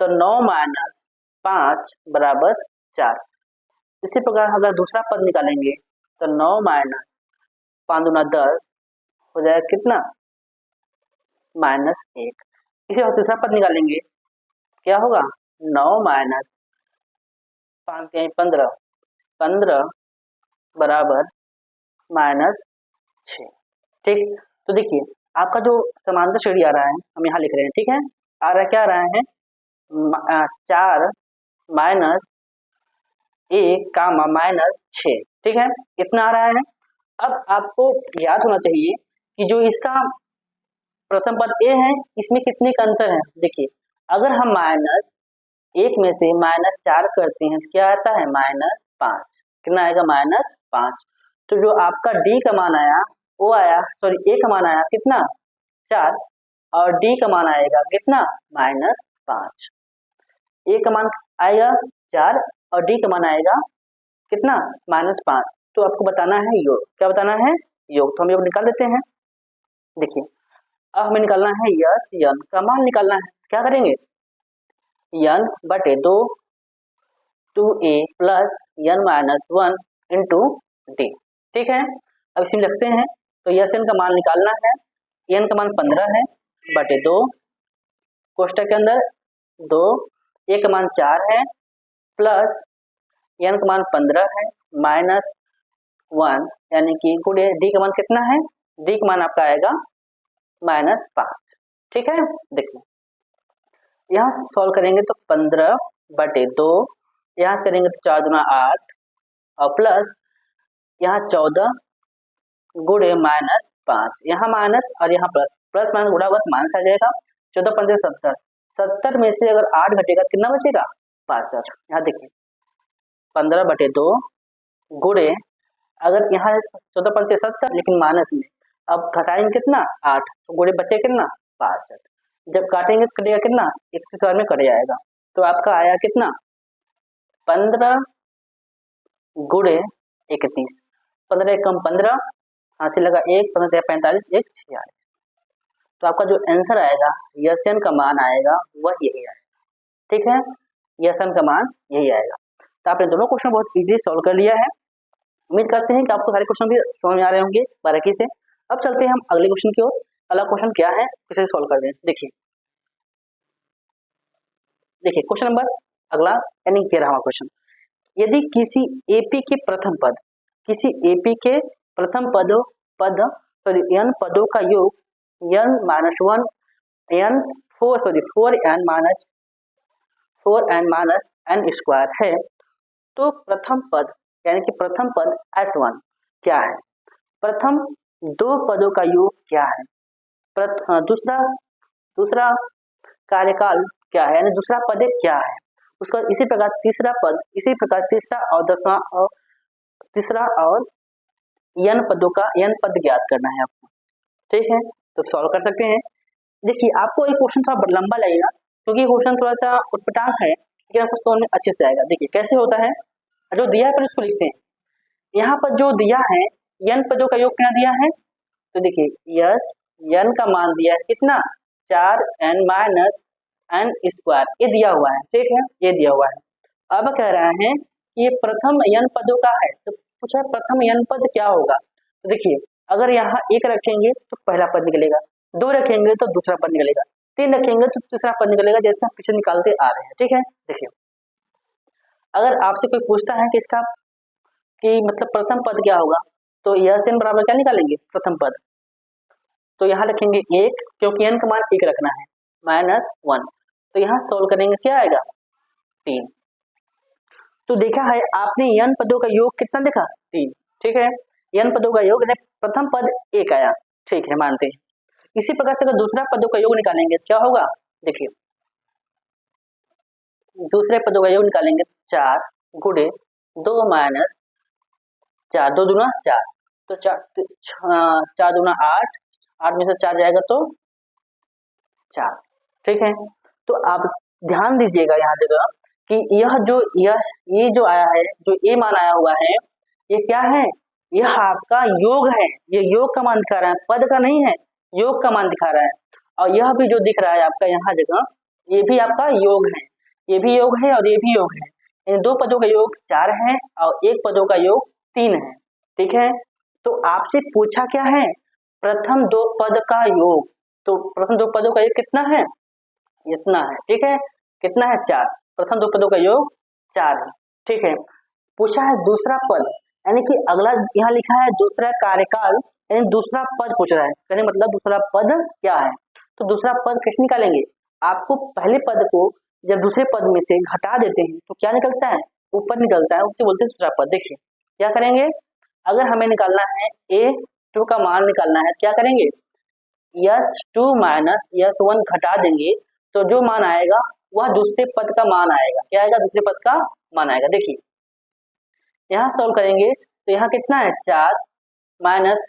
Speaker 1: तो 9 माइनस 5 बराबर 4। इसी प्रकार अगर दूसरा पद निकालेंगे तो 9 माइनस 5 दूना 10 हो जाएगा कितना, -1। इसी बार तीसरा पद निकालेंगे क्या होगा, 9 माइनस 5 15 15 बराबर -6। ठीक, तो देखिए आपका जो समांतर श्रेणी आ रहा है हम यहाँ लिख रहे हैं। ठीक है, आ रहा है क्या, आ रहा है 4 माइनस 1 कामा -6। ठीक है, इतना आ रहा है। अब आपको याद होना चाहिए कि जो इसका प्रथम पद ए है इसमें कितने का अंतर है। देखिए अगर हम -1 में से -4 करते हैं तो क्या आता है -5, कितना आएगा -5। तो जो आपका डी का मान आया वो आया, सॉरी ए का मान आया कितना 4 और डी का मान आएगा कितना -5। ए का मान आएगा 4 और डी का मान आएगा कितना -5। तो आपको बताना है योग, क्या बताना है, योग। तो हम योग निकाल लेते हैं। देखिए अब हमें निकालना है यस यन का मान निकालना है। क्या करेंगे, यन बटे 2 2a प्लस यन माइनस 1 इंटू डी। ठीक है, अब इसमें लिखते हैं तो यस एन का मान निकालना है, एन का मान 15 है बटे 2 कोष्टक के अंदर 2, ए का मान 4 है प्लस एन का मान 15 है -1 यानी कि गुणे डी का मान कितना है, डी का मान आपका आएगा -5। ठीक है, देखिए यहाँ सॉल्व करेंगे तो 15 बटे 2, यहाँ करेंगे तो 4 दूना 8 और प्लस यहाँ 14 गुणे -5, यहाँ माइनस और यहाँ प्लस, प्लस माइनस गुणा बस माइनस आ जाएगा। 14 पंजे 70, 70 में से अगर 8 घटेगा कितना बचेगा 5। यहाँ देखिए 15 बटे 2 गुणे, अगर यहाँ 14 पंजे 70 लेकिन माइनस में, अब घटाएंगे कितना 8 तो गुणे बचे कितना 5। जब काटेंगे तो कटेगा कितना 1 में कट जाएगा। तो आपका आया कितना 15 गुणे 31, 15 कम 15 हाथ से लगा 1, 15 45 1 46। तो आपका जो आंसर आएगा यसन का मान आएगा वह यही आएगा। ठीक है, यसन का मान यही आएगा। तो आपने दोनों क्वेश्चन बहुत इजीली सॉल्व कर लिया है। उम्मीद करते हैं कि आपको सारे क्वेश्चन भी समझ में आ रहे होंगे बारीकी से। अब चलते हैं हम अगले क्वेश्चन की ओर। अगला क्वेश्चन क्या है इसे सॉल्व कर दें। देखिए क्वेश्चन नंबर अगला यानी कह रहा हूँ क्वेश्चन, यदि किसी एपी के प्रथम पद, किसी एपी के प्रथम सॉरी n पदों का योग n-1 n 4n n square है तो प्रथम पद यानी कि प्रथम पद S1 क्या है, प्रथम दो पदों का योग क्या है, दूसरा कार्यकाल क्या है यानी दूसरा पद क्या है उसका, इसी प्रकार तीसरा पद, इसी प्रकार तीसरा और 10वां और तीसरा और n पदों का n पद ज्ञात करना है आपको। ठीक है, तो सॉल्व कर सकते हैं। देखिए आपको एक क्वेश्चन थोड़ा लंबा लगेगा क्योंकि क्वेश्चन थोड़ा सा उटपटांग है, लेकिन आपको समझ में अच्छे से आएगा। देखिए कैसे होता है, जो दिया है पर इसको लिखते हैं। यहाँ पर जो दिया है n पदों का योग क्या दिया है, तो देखिए यस n का मान दिया है कितना 4n n स्क्वायर, ये दिया हुआ है। ठीक है, ये दिया हुआ है। अब कह रहा है कि ये प्रथम n पदों का है, तो पूछा प्रथम n पद क्या होगा। तो देखिए अगर यहाँ एक रखेंगे तो पहला पद निकलेगा, 2 रखेंगे तो दूसरा पद निकलेगा, 3 रखेंगे तो तीसरा पद निकलेगा, जैसे हम पीछे निकालते आ रहे हैं। ठीक है, देखिए अगर आपसे कोई पूछता है कि इसका कि मतलब प्रथम पद क्या होगा, तो यह से n बराबर क्या निकालेंगे, प्रथम पद। तो यहाँ रखेंगे 1, क्योंकि n का मान 1 रखना है, -1। तो यहाँ सोल्व करेंगे, क्या आएगा 3। तो देखा है आपने n पदों का योग कितना देखा, 3। ठीक है, n पदों का योग प्रथम पद 1 आया। ठीक है, मानते हैं। इसी प्रकार से अगर दूसरा पदों का योग निकालेंगे क्या होगा, देखिए दूसरे पदों का योग निकालेंगे 4 गुणे 2 माइनस 4, 2 दूना 4, तो 4 दूना 8, 8 में से 4 जाएगा तो 4। ठीक है, तो आप ध्यान दीजिएगा यहाँ जगह कि ये जो आया है, जो ए मान आया हुआ है, ये क्या है, यह आपका योग है। ये योग का मान दिखा रहा है, पद का नहीं है, योग का मान दिखा रहा है। और यह भी जो दिख रहा है आपका यहाँ जगह, ये भी आपका योग है, ये भी योग है और ये भी योग है। इन 2 पदों का योग 4 है और 1 पदों का योग 3 है। ठीक है, तो आपसे पूछा क्या है, प्रथम 2 पद का योग। तो प्रथम 2 पदों का योग कितना है, इतना है। ठीक है, कितना है, 4। प्रथम 2 पदों का योग 4 है। ठीक है, पूछा है दूसरा पद, यानी कि अगला यहाँ लिखा है दूसरा कार्यकाल, यानी दूसरा पद पूछ रहा है, कहने मतलब दूसरा पद क्या है। तो दूसरा पद कैसे निकालेंगे, आपको पहले पद को जब दूसरे पद में से घटा देते हैं तो क्या निकलता है, ऊपर निकलता है, उसे बोलते हैं दूसरा पद। देखिए क्या करेंगे, अगर हमें निकालना है a2 का मान निकालना है, क्या करेंगे, s2 माइनस s1 घटा देंगे, तो जो मान आएगा वह दूसरे पद का मान आएगा। क्या आएगा, दूसरे पद का मान आएगा। देखिए यहाँ सॉल्व करेंगे तो यहाँ कितना है, 4 माइनस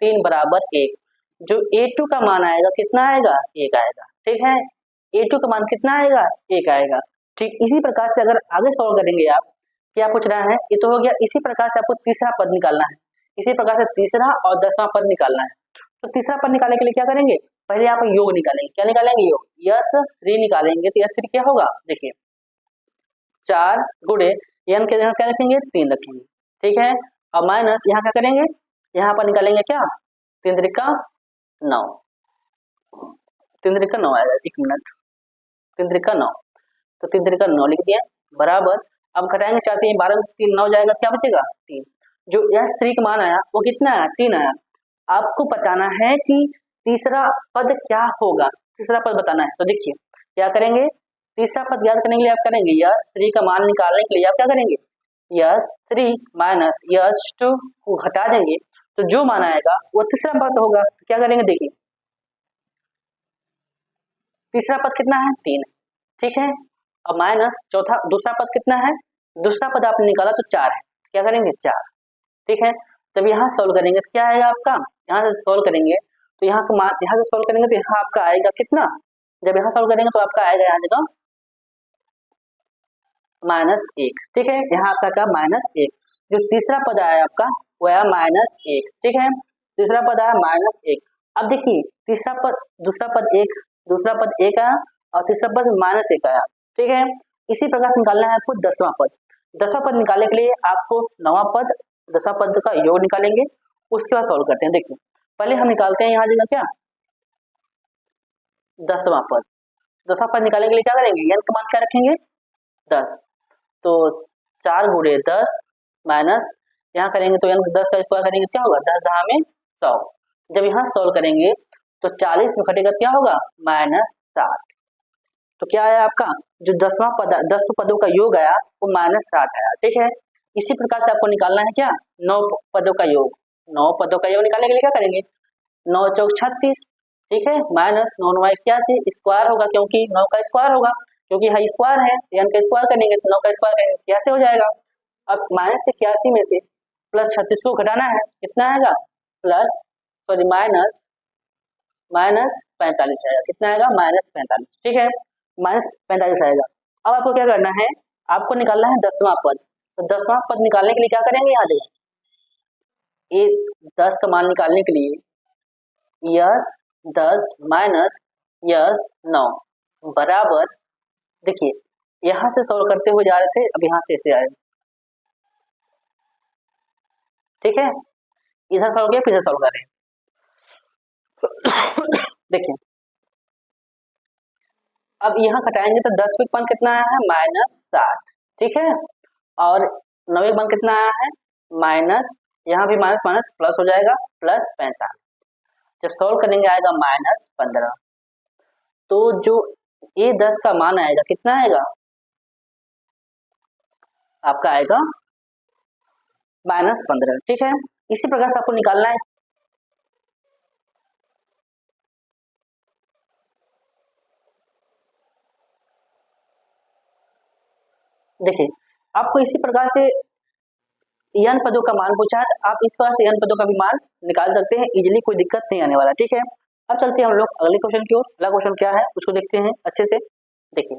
Speaker 1: 3 बराबर 1। जो a2 का मान आएगा कितना आएगा, 1 आएगा। ठीक है, a2 का मान कितना आएगा, 1 आएगा। ठीक इसी प्रकार से अगर आगे सॉल्व करेंगे आप, क्या पूछ रहा है, ये तो हो गया। इसी प्रकार से आपको तीसरा पद निकालना है, इसी प्रकार से तीसरा और 10वां पद निकालना है। तो तीसरा पद निकालने के लिए क्या करेंगे, पहले आप योग निकालेंगे। क्या निकालेंगे, योग, s3 निकालेंगे। तो s3 क्या होगा, देखिए 4 गुणे n के जगह क्या रखेंगे, 3 रखेंगे। ठीक है, और माइनस यहाँ क्या करेंगे, यहाँ पर निकालेंगे क्या, 3 त्रिका 9, 3 त्रिका 9 आएगा, 1 मिनट, 3 त्रिका 9, तो 3 त्रिका 9 लिख दिया, बराबर। अब घटाएंगे 4 से 12 में 3 9 जाएगा, क्या बचेगा, 3। जो s3 का मान आया वो कितना आया, 3 आया। आपको बताना है कि तीसरा पद क्या होगा, तीसरा पद बताना है। तो देखिए क्या करेंगे, तीसरा पद याद करने के लिए आप करेंगे s3 का मान निकालने के लिए आप क्या करेंगे, s3 माइनस s2 को घटा देंगे, तो जो मान आएगा वो तीसरा पद होगा। तो क्या करेंगे, देखिए तीसरा पद कितना है, 3 है। ठीक है, और माइनस दूसरा पद कितना है, दूसरा पद आपने निकाला तो 4 है। क्या करेंगे, 4। ठीक है, जब यहाँ सॉल्व करेंगे तो क्या आएगा आपका, यहाँ से सॉल्व करेंगे तो यहाँ का मान, यहाँ से सॉल्व करेंगे तो यहाँ आपका आएगा कितना, जब यहाँ सॉल्व करेंगे तो आपका आएगा यहाँ जगह -1। ठीक है, यहाँ आपका क्या, -1। जो तीसरा पद आया आपका वो आया -1। ठीक है, तीसरा पद आया -1। अब देखिए तीसरा पद, दूसरा पद 1, दूसरा पद 1 आया और तीसरा पद -1 आया। ठीक है, इसी प्रकार से निकालना है आपको 10वां पद। 10वां पद निकालने के लिए आपको 9वां पद, 10वां पद का योग निकालेंगे, उसके बाद सॉल्व करते हैं। देखिए पहले हम निकालते हैं यहाँ जगह क्या, 10वां पद। 10वां पद निकालने के लिए क्या करेंगे, n का मान क्या रखेंगे, 10। तो 4 गुणे 10 माइनस यहाँ करेंगे तो 10 का स्क्वायर करेंगे, क्या होगा, 10 10 में 100। जब यहाँ सॉल्व करेंगे तो 40 में घटेगा, क्या होगा, -7। तो क्या आया आपका, जो 10वां पद, 10 पदों का योग आया वो -7 आया। ठीक है, इसी प्रकार से आपको निकालना है क्या, 9 पदों का योग। 9 पदों का योग निकालने के लिए क्या करेंगे, 9 चौक 36। ठीक है, माइनस 9 9 81, स्क्वायर होगा क्योंकि 9 का स्क्वायर होगा, क्योंकि यहाँ स्क्वायर है, n का स्क्वायर करेंगे तो 9 का स्क्वायर करेंगे, कैसे हो जाएगा। अब -81 में से +36 को घटाना है, कितना आएगा, -45 आएगा। कितना आएगा, -45। ठीक है, -45 आएगा। अब आपको क्या करना है, आपको निकालना है 10वां पद। तो 10वां पद निकालने के लिए क्या करेंगे, यहाँ देखिए ये 10 का मान निकालने के लिए यस 10 माइनस यस 9 बराबर, देखिए यहाँ से सॉल्व करते हुए जा रहे थे, अब यहाँ से ऐसे आए। ठीक है, इधर सॉल्व किया, फिर इधर सॉल्व करें। देखिए अब यहाँ घटाएंगे तो 10 मान कितना आया है, -7, ठीक है। और 9 मान कितना आया है, माइनस, यहाँ भी माइनस माइनस प्लस हो जाएगा, +45। जब सॉल्व करेंगे आएगा -15। तो जो ये 10 का मान आएगा कितना आएगा, आपका आएगा -15, ठीक है। इसी प्रकार से आपको निकालना है। देखिए आपको इसी प्रकार से n पदों का मान पूछा है, तो आप इस प्रकार से n पदों का भी मान निकाल सकते हैं इजीली, कोई दिक्कत नहीं आने वाला, ठीक है। अब चलते हैं हम लोग अगले क्वेश्चन की ओर। अगला क्वेश्चन क्या है उसको देखते हैं अच्छे से। देखिए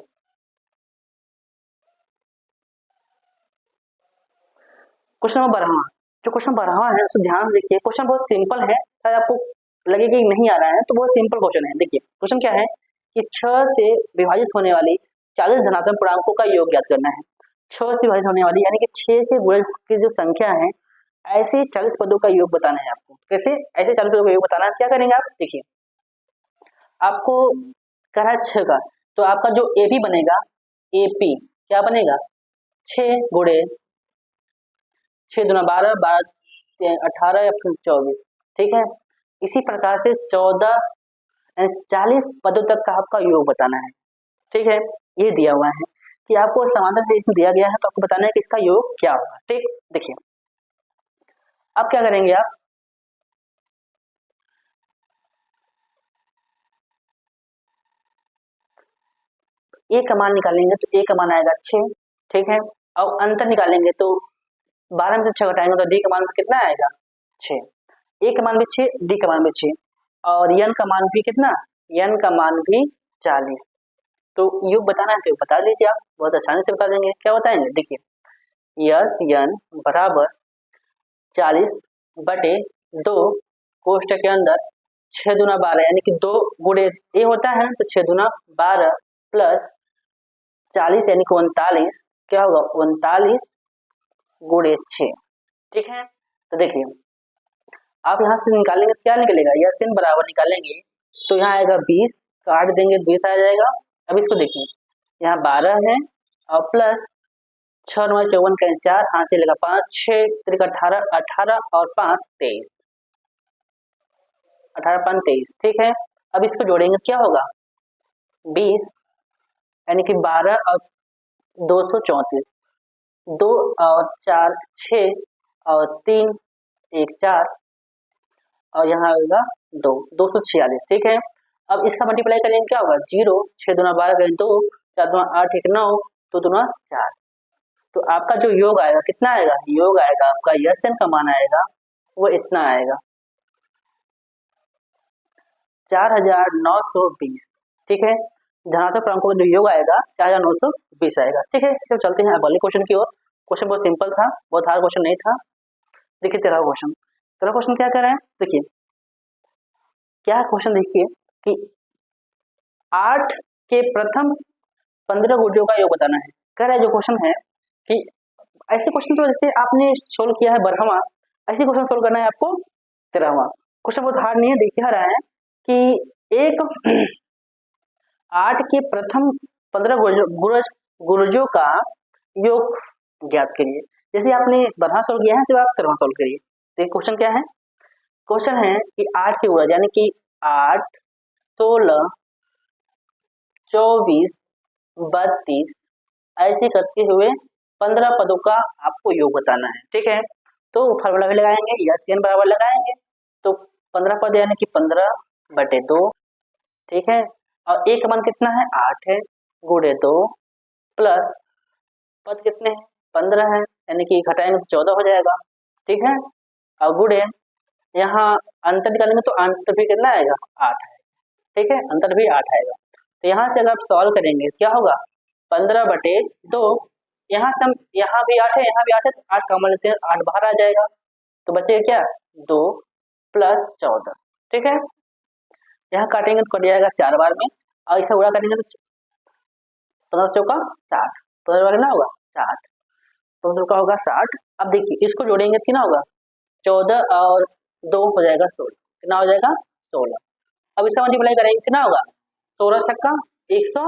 Speaker 1: क्वेश्चन नंबर 12, जो क्वेश्चन 12 है उसको ध्यान से देखिए। क्वेश्चन बहुत सिंपल है, शायद आपको लगे कि नहीं आ रहा है, तो बहुत सिंपल क्वेश्चन है। देखिए क्वेश्चन क्या है कि 6 से विभाजित होने वाली 40 धनात्मक पूर्णांकों का योग ज्ञात करना है। 6 से विभाजित होने वाली यानी कि 6 से गुणा की जो संख्या है, ऐसे 40 पदों का योग बताना है आपको। कैसे? ऐसे 40 पदों का योग बताना है। क्या करेंगे आप, देखिए आपको कह रहा है 6 का, तो आपका जो ए बी बनेगा, ए पी क्या बनेगा, 6 गुणे 6 दूना 12, 12 18 या फिर 24, ठीक है। इसी प्रकार से 14 40 पदों तक का आपका योग बताना है, ठीक है। ये दिया हुआ है कि आपको समांतर से इसमें दिया गया है, तो आपको बताना है कि इसका योग क्या होगा, ठीक। देखिए अब क्या करेंगे आप, ए का मान निकालेंगे तो ए का मान आएगा 6, ठीक है। और अंतर निकालेंगे तो 12 में से 6 घटाएंगे तो डी का मान कितना आएगा, 6। ए का मान भी 6, डी का मान भी 6, और एन का मान भी कितना, एन का मान भी 40। तो योग बताना है तो बता दीजिए आप, बहुत आसानी से बता देंगे। क्या बताएंगे, देखिए यस एन बराबर 40/2 कोष्टक के अंदर 6 दूना 12 यानी कि 2 गुणे ए होता है, तो 6 दूना 12 प्लस 40 यानी कि 39, क्या होगा 39 गुणे 6, ठीक है। तो देखिए आप यहाँ से निकालेंगे तो क्या निकलेगा, यह एन बराबर निकालेंगे तो यहाँ आएगा 20, काट देंगे 20 आ जाएगा। अब इसको देखिए यहाँ 12 है और प्लस 6 9 54 का 4, हाथ से लगा 5, 6 3 18, 18 और 5 23, 18 5 23, ठीक है। अब इसको जोड़ेंगे क्या होगा, 20 यानी कि 12 और 234, 2 और 4 6 और 3 1 4 और यहाँ होगा 2 246, ठीक है। अब इसका मल्टीप्लाई करेंगे क्या होगा, 0 6 दूना 12 करें 2, 4 दूना 8 1 9, 2 दूना 4। तो आपका जो योग आएगा कितना आएगा, योग आएगा आपका यस एन का मान आएगा वो इतना आएगा 4920, ठीक है। धनात्मक पूर्णांकों का जो योग आएगा 4920 आएगा, ठीक है। तो चलते हैं अगले क्वेश्चन की ओर। क्वेश्चन बहुत सिंपल था, बहुत हार्ड क्वेश्चन नहीं था। देखिए 13वां क्वेश्चन, 13वां क्वेश्चन क्या कर रहे हैं, देखिए क्या क्वेश्चन, देखिए कि 8 के प्रथम 15 गुणजों का योग बताना है। कह रहा है जो क्वेश्चन है कि ऐसे क्वेश्चन तो जैसे आपने सोल्व किया है 12वां, ऐसे क्वेश्चन सोल्व करना है आपको 13वां। क्वेश्चन बहुत हार्ड नहीं है, देख रहा है कि एक 8 के प्रथम 15 गुणजों का योग ज्ञात करिए। जैसे आपने 12वां सोल्व किया है, सिर्फ आप 13वां सोल्व करिए। तो क्वेश्चन क्या है, क्वेश्चन है कि 8 के गुणज यानी कि 8 16 24 32 ऐसे करते हुए 15 पदों का आपको योग बताना है, ठीक है। तो फार्मूला भी लगाएंगे, यस एन बराबर लगाएंगे, तो 15 पद यानी कि 15/2, ठीक है। और एक मान कितना है 8 है, गुणे 2 प्लस पद कितने हैं 15 है, यानी कि घटाएंगे तो 14 हो जाएगा, ठीक है। और गुणे यहाँ अंतर निकालेंगे तो अंतर भी कितना आएगा 8 है, ठीक है, अंतर भी 8 आएगा। तो यहाँ से अगर आप सॉल्व करेंगे क्या होगा 15/2, यहाँ से हम यहाँ भी 8 है यहाँ भी 8 है, तो 8 कॉमन लेते हैं, 8 बाहर आ जाएगा, तो बचेगा क्या 2 प्लस 14, ठीक है। यहाँ काटेंगे तो कट जाएगा 4 बार में, और इसे गुणा करेंगे तो 15 चौका 60, 15 बार ना होगा 60, 15 का होगा 60। अब देखिए इसको जोड़ेंगे कितना होगा 14 और 2 हो जाएगा 16, कितना हो जाएगा 16। अब इसका मल्टीप्लाई करेंगे कितना होगा, 16 छक्का 100,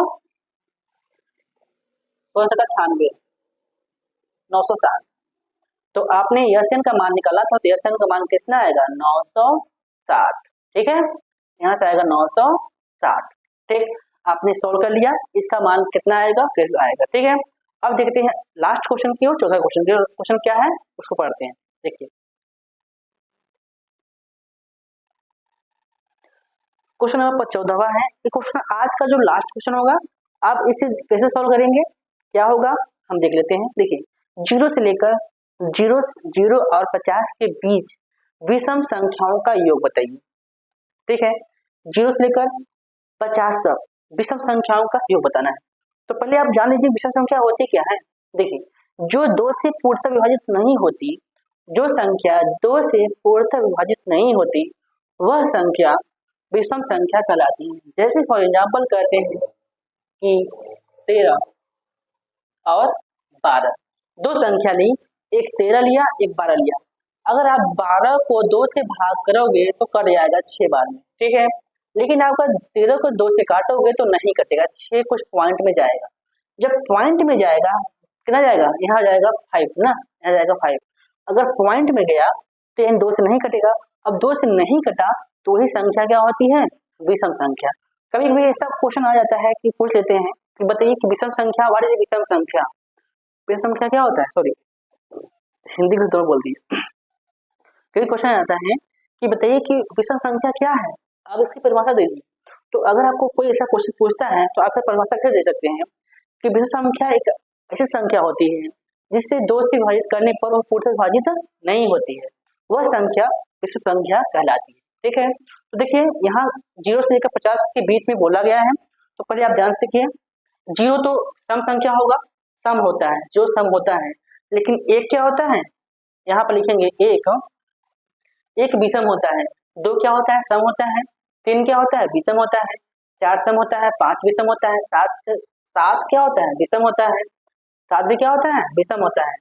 Speaker 1: 16 छक्का 96, 960। तो आपने यसन का मान निकाला था, तो यसन का मान कितना आएगा 960, ठीक है, यहाँ से आएगा 960, ठीक। आपने सोल्व कर लिया, इसका मान कितना आएगा फिर आएगा, ठीक है। अब देखते हैं लास्ट क्वेश्चन की ओर, चौथा क्वेश्चन की ओर। क्वेश्चन क्या है उसको पढ़ते हैं, देखिए क्वेश्चन नंबर 14वां है। ये क्वेश्चन आज का जो लास्ट क्वेश्चन होगा, आप इसे कैसे सॉल्व करेंगे, क्या होगा हम देख लेते हैं। देखिए 0 से लेकर 0 और 50 के बीच विषम संख्याओं का योग बताइए, ठीक है। 0 से लेकर 50 तक विषम संख्याओं का योग बताना है। तो पहले आप जान लीजिए विषम संख्या होती क्या है। देखिए जो 2 से पूर्णतः विभाजित नहीं होती, जो संख्या 2 से पूर्णतः विभाजित नहीं होती, वह संख्या विषम संख्या कहलाती है। जैसे फॉर एग्जाम्पल कहते हैं कि 13 और 12, दो संख्या ली, एक 13 लिया एक 12 लिया। अगर आप 12 को 2 से भाग करोगे तो कट जाएगा 6 बार में, ठीक है। लेकिन आपका 13 को 2 से काटोगे तो नहीं कटेगा, 6 कुछ पॉइंट में जाएगा। जब पॉइंट में जाएगा कितना जाएगा, यहाँ जाएगा 5 ना, यहाँ जाएगा 5। अगर पॉइंट में गया तो इन 2 से नहीं कटेगा। अब 2 से नहीं कटा तो वही संख्या क्या होती है, विषम संख्या। कभी कभी ऐसा क्वेश्चन आ जाता है कि पूछ लेते हैं कि बताइए कि विषम संख्या, व्हाट इज विषम संख्या, विषम संख्या क्या होता है, सॉरी हिंदी में दोनों बोल दी। कभी क्वेश्चन आता है कि बताइए कि विषम संख्या क्या है, आप इसकी परिभाषा दे दीजिए। तो अगर आपको कोई ऐसा क्वेश्चन पूछता है तो आप परिभाषा कैसे दे सकते हैं कि विषम संख्या एक ऐसी संख्या होती है जिससे 2 से विभाजित करने पर वह पूर्णतः विभाजित नहीं होती है, वह संख्या विषम संख्या कहलाती है, ठीक है। तो देखिए यहाँ 0 से लेकर 50 के बीच में बोला गया है। तो पहले आप ध्यान से देखिए, 0 तो सम संख्या होगा, सम होता है, जो सम होता है। लेकिन 1 क्या होता है, यहाँ पर लिखेंगे 1 विषम होता है। 2 क्या होता है, सम होता है। 3 क्या होता है, विषम होता है। 4 सम होता है। 5 विषम होता है। 7 क्या होता है, विषम होता है। 7 भी क्या होता है, विषम होता है।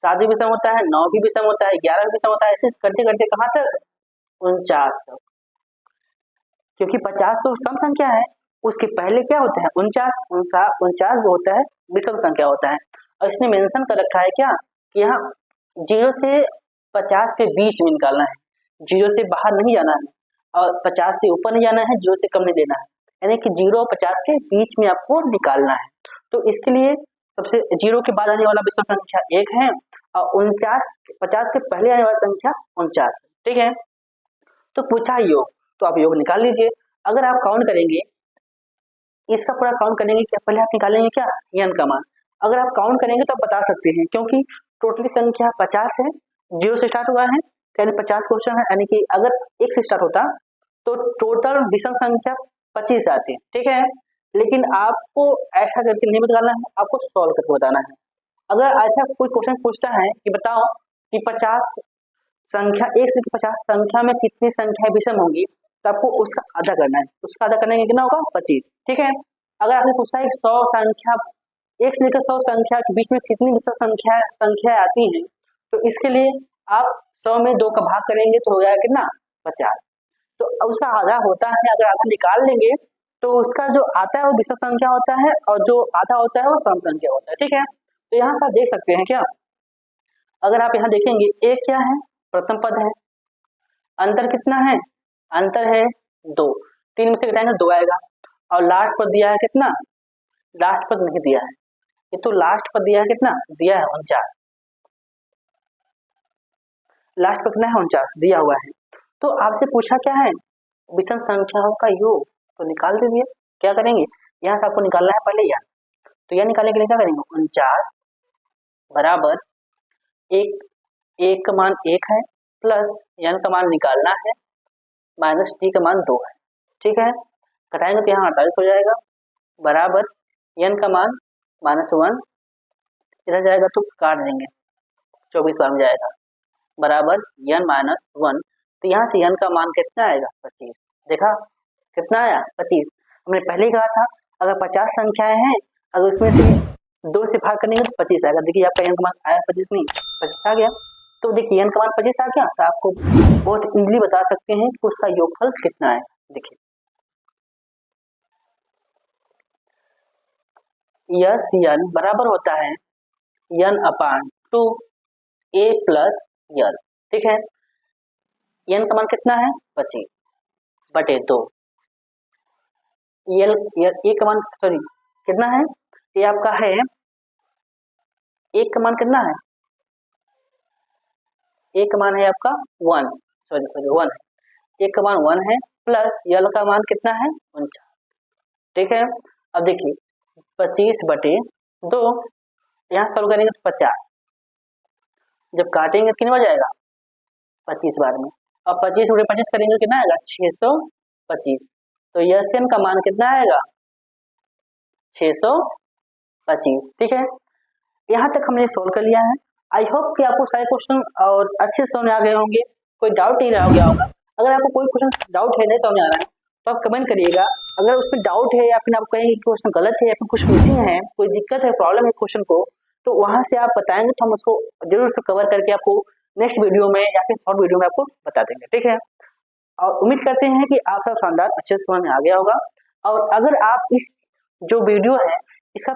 Speaker 1: 7 भी विषम होता है। 9 भी विषम होता है। 11 भी विषम होता है। ऐसे करते करते कहाँ तक, 49 तक। क्योंकि 50 तो सम संख्या है, उसके पहले क्या होता है 49, 49 जो होता है विषम संख्या होता है। और इसने मेंशन कर रखा है क्या कि यहाँ 0 से 50 के बीच में निकालना है, 0 से बाहर नहीं जाना है और 50 से ऊपर नहीं जाना है, 0 से कम नहीं देना है, यानी कि 0 और 50 के बीच में आपको निकालना है। तो इसके लिए सबसे 0 के बाद आने वाला विषम संख्या 1 है और 50 के पहले आने वाला संख्या 49, ठीक है। तो पूछा योग, तो आप योग निकाल लीजिए। अगर आप काउंट करेंगे, इसका पूरा काउंट करेंगे क्या, पहले आप निकालेंगे क्या n का मान। अगर आप काउंट करेंगे तो आप बता सकते हैं, क्योंकि टोटली संख्या 50 है, 0 से स्टार्ट हुआ है, यानी 50 क्वेश्चन है, यानी कि अगर 1 से स्टार्ट होता तो टोटल विषम संख्या 25 आती है, ठीक है। लेकिन आपको ऐसा करके नहीं बताना है, आपको सॉल्व करके बताना है। अगर ऐसा कोई क्वेश्चन पूछता है कि बताओ कि 50 संख्या 1 से 50 संख्या में कितनी संख्या विषम होंगी, तो आपको उसका आधा करना है। उसका आधा करने कितना होगा 25, ठीक है। अगर आपने पूछा है 100 संख्या 1 से लेकर 100 संख्या के बीच में कितनी विषम संख्या आती है, तो इसके लिए आप 100 में 2 का भाग करेंगे तो हो जाएगा कितना 50। तो उसका आधा होता है, अगर आधा निकाल लेंगे तो उसका जो आता है वो विषम संख्या होता है और जो आधा होता है वो सम संख्या होता है, ठीक है। तो यहाँ से आप देख सकते हैं क्या, अगर आप यहाँ देखेंगे एक क्या है, प्रथम पद है, अंतर कितना है, अंतर है 2, 3 में से घटाएंगे 2 आएगा। और लास्ट पद दिया है कितना, लास्ट पद नहीं दिया है, ये तो लास्ट पद दिया है कितना, दिया है 49, लास्ट पद कितना है 49 दिया हुआ है। तो आपसे पूछा क्या है, विषम संख्याओं का योग, तो निकाल दीजिए। क्या करेंगे, यहाँ से आपको निकालना है पहले यह, तो यह निकालने के लिए क्या करेंगे, 49 बराबर एक का मान 1 है प्लस n का मान निकालना है माइनस t का मान 2 है, ठीक है। घटाएंगे तो यहाँ 48 हो जाएगा बराबर n का मान -1, इधर जाएगा तो काट देंगे 24 बार में जाएगा बराबर n -1। तो यहाँ से n का मान कितना आएगा 25, देखा कितना आया 25। हमने पहले ही कहा था अगर 50 संख्याएं हैं, अगर उसमें से 2 से भाग करेंगे तो 25 आएगा। देखिए आपका n का मान आया 25, नहीं 25 आ गया। तो देखिए n का मान 25 आ गया, तो आपको बहुत इजीली बता सकते हैं कि उसका योगफल कितना है। देखिए यस n बराबर होता है n/2 a प्लस l। ठीक है, n का मान कितना है 25 बटे 2, a का मान सॉरी कितना है, ये आपका है a का मान कितना है, a का मान है आपका 1, सॉरी 1 है, a का मान 1 है प्लस l का मान कितना है 49। ठीक है, अब देखिए 25 बटे 2, यहाँ सॉल्व करेंगे तो 50, जब काटेंगे तो कितना हो जाएगा 25 बार में, अब 25 बटे 25 करेंगे तो कितना आएगा 625। तो यस का मान कितना आएगा 625। ठीक है, यहाँ तक हमने सोल्व कर लिया है। आई होप कि आपको सारे क्वेश्चन और अच्छे से समझ आ गए होंगे, कोई डाउट नहीं रह गया होगा। अगर आपको कोई क्वेश्चन डाउट है, नहीं समझ आ रहा है, तो आप कमेंट करिएगा। अगर उसमें डाउट है या फिर आप कहेंगे कि क्वेश्चन गलत है या फिर कुछ मिसिंग है, कोई दिक्कत है, प्रॉब्लम है क्वेश्चन को, तो वहां से आप बताएंगे तो हम उसको जरूर से कवर करके आपको नेक्स्ट वीडियो में या फिर शॉर्ट वीडियो में आपको बता देंगे। ठीक है, और उम्मीद करते हैं कि आप सब शानदार अच्छे से समझ में आ गया होगा। और अगर आप इस जो वीडियो है इसका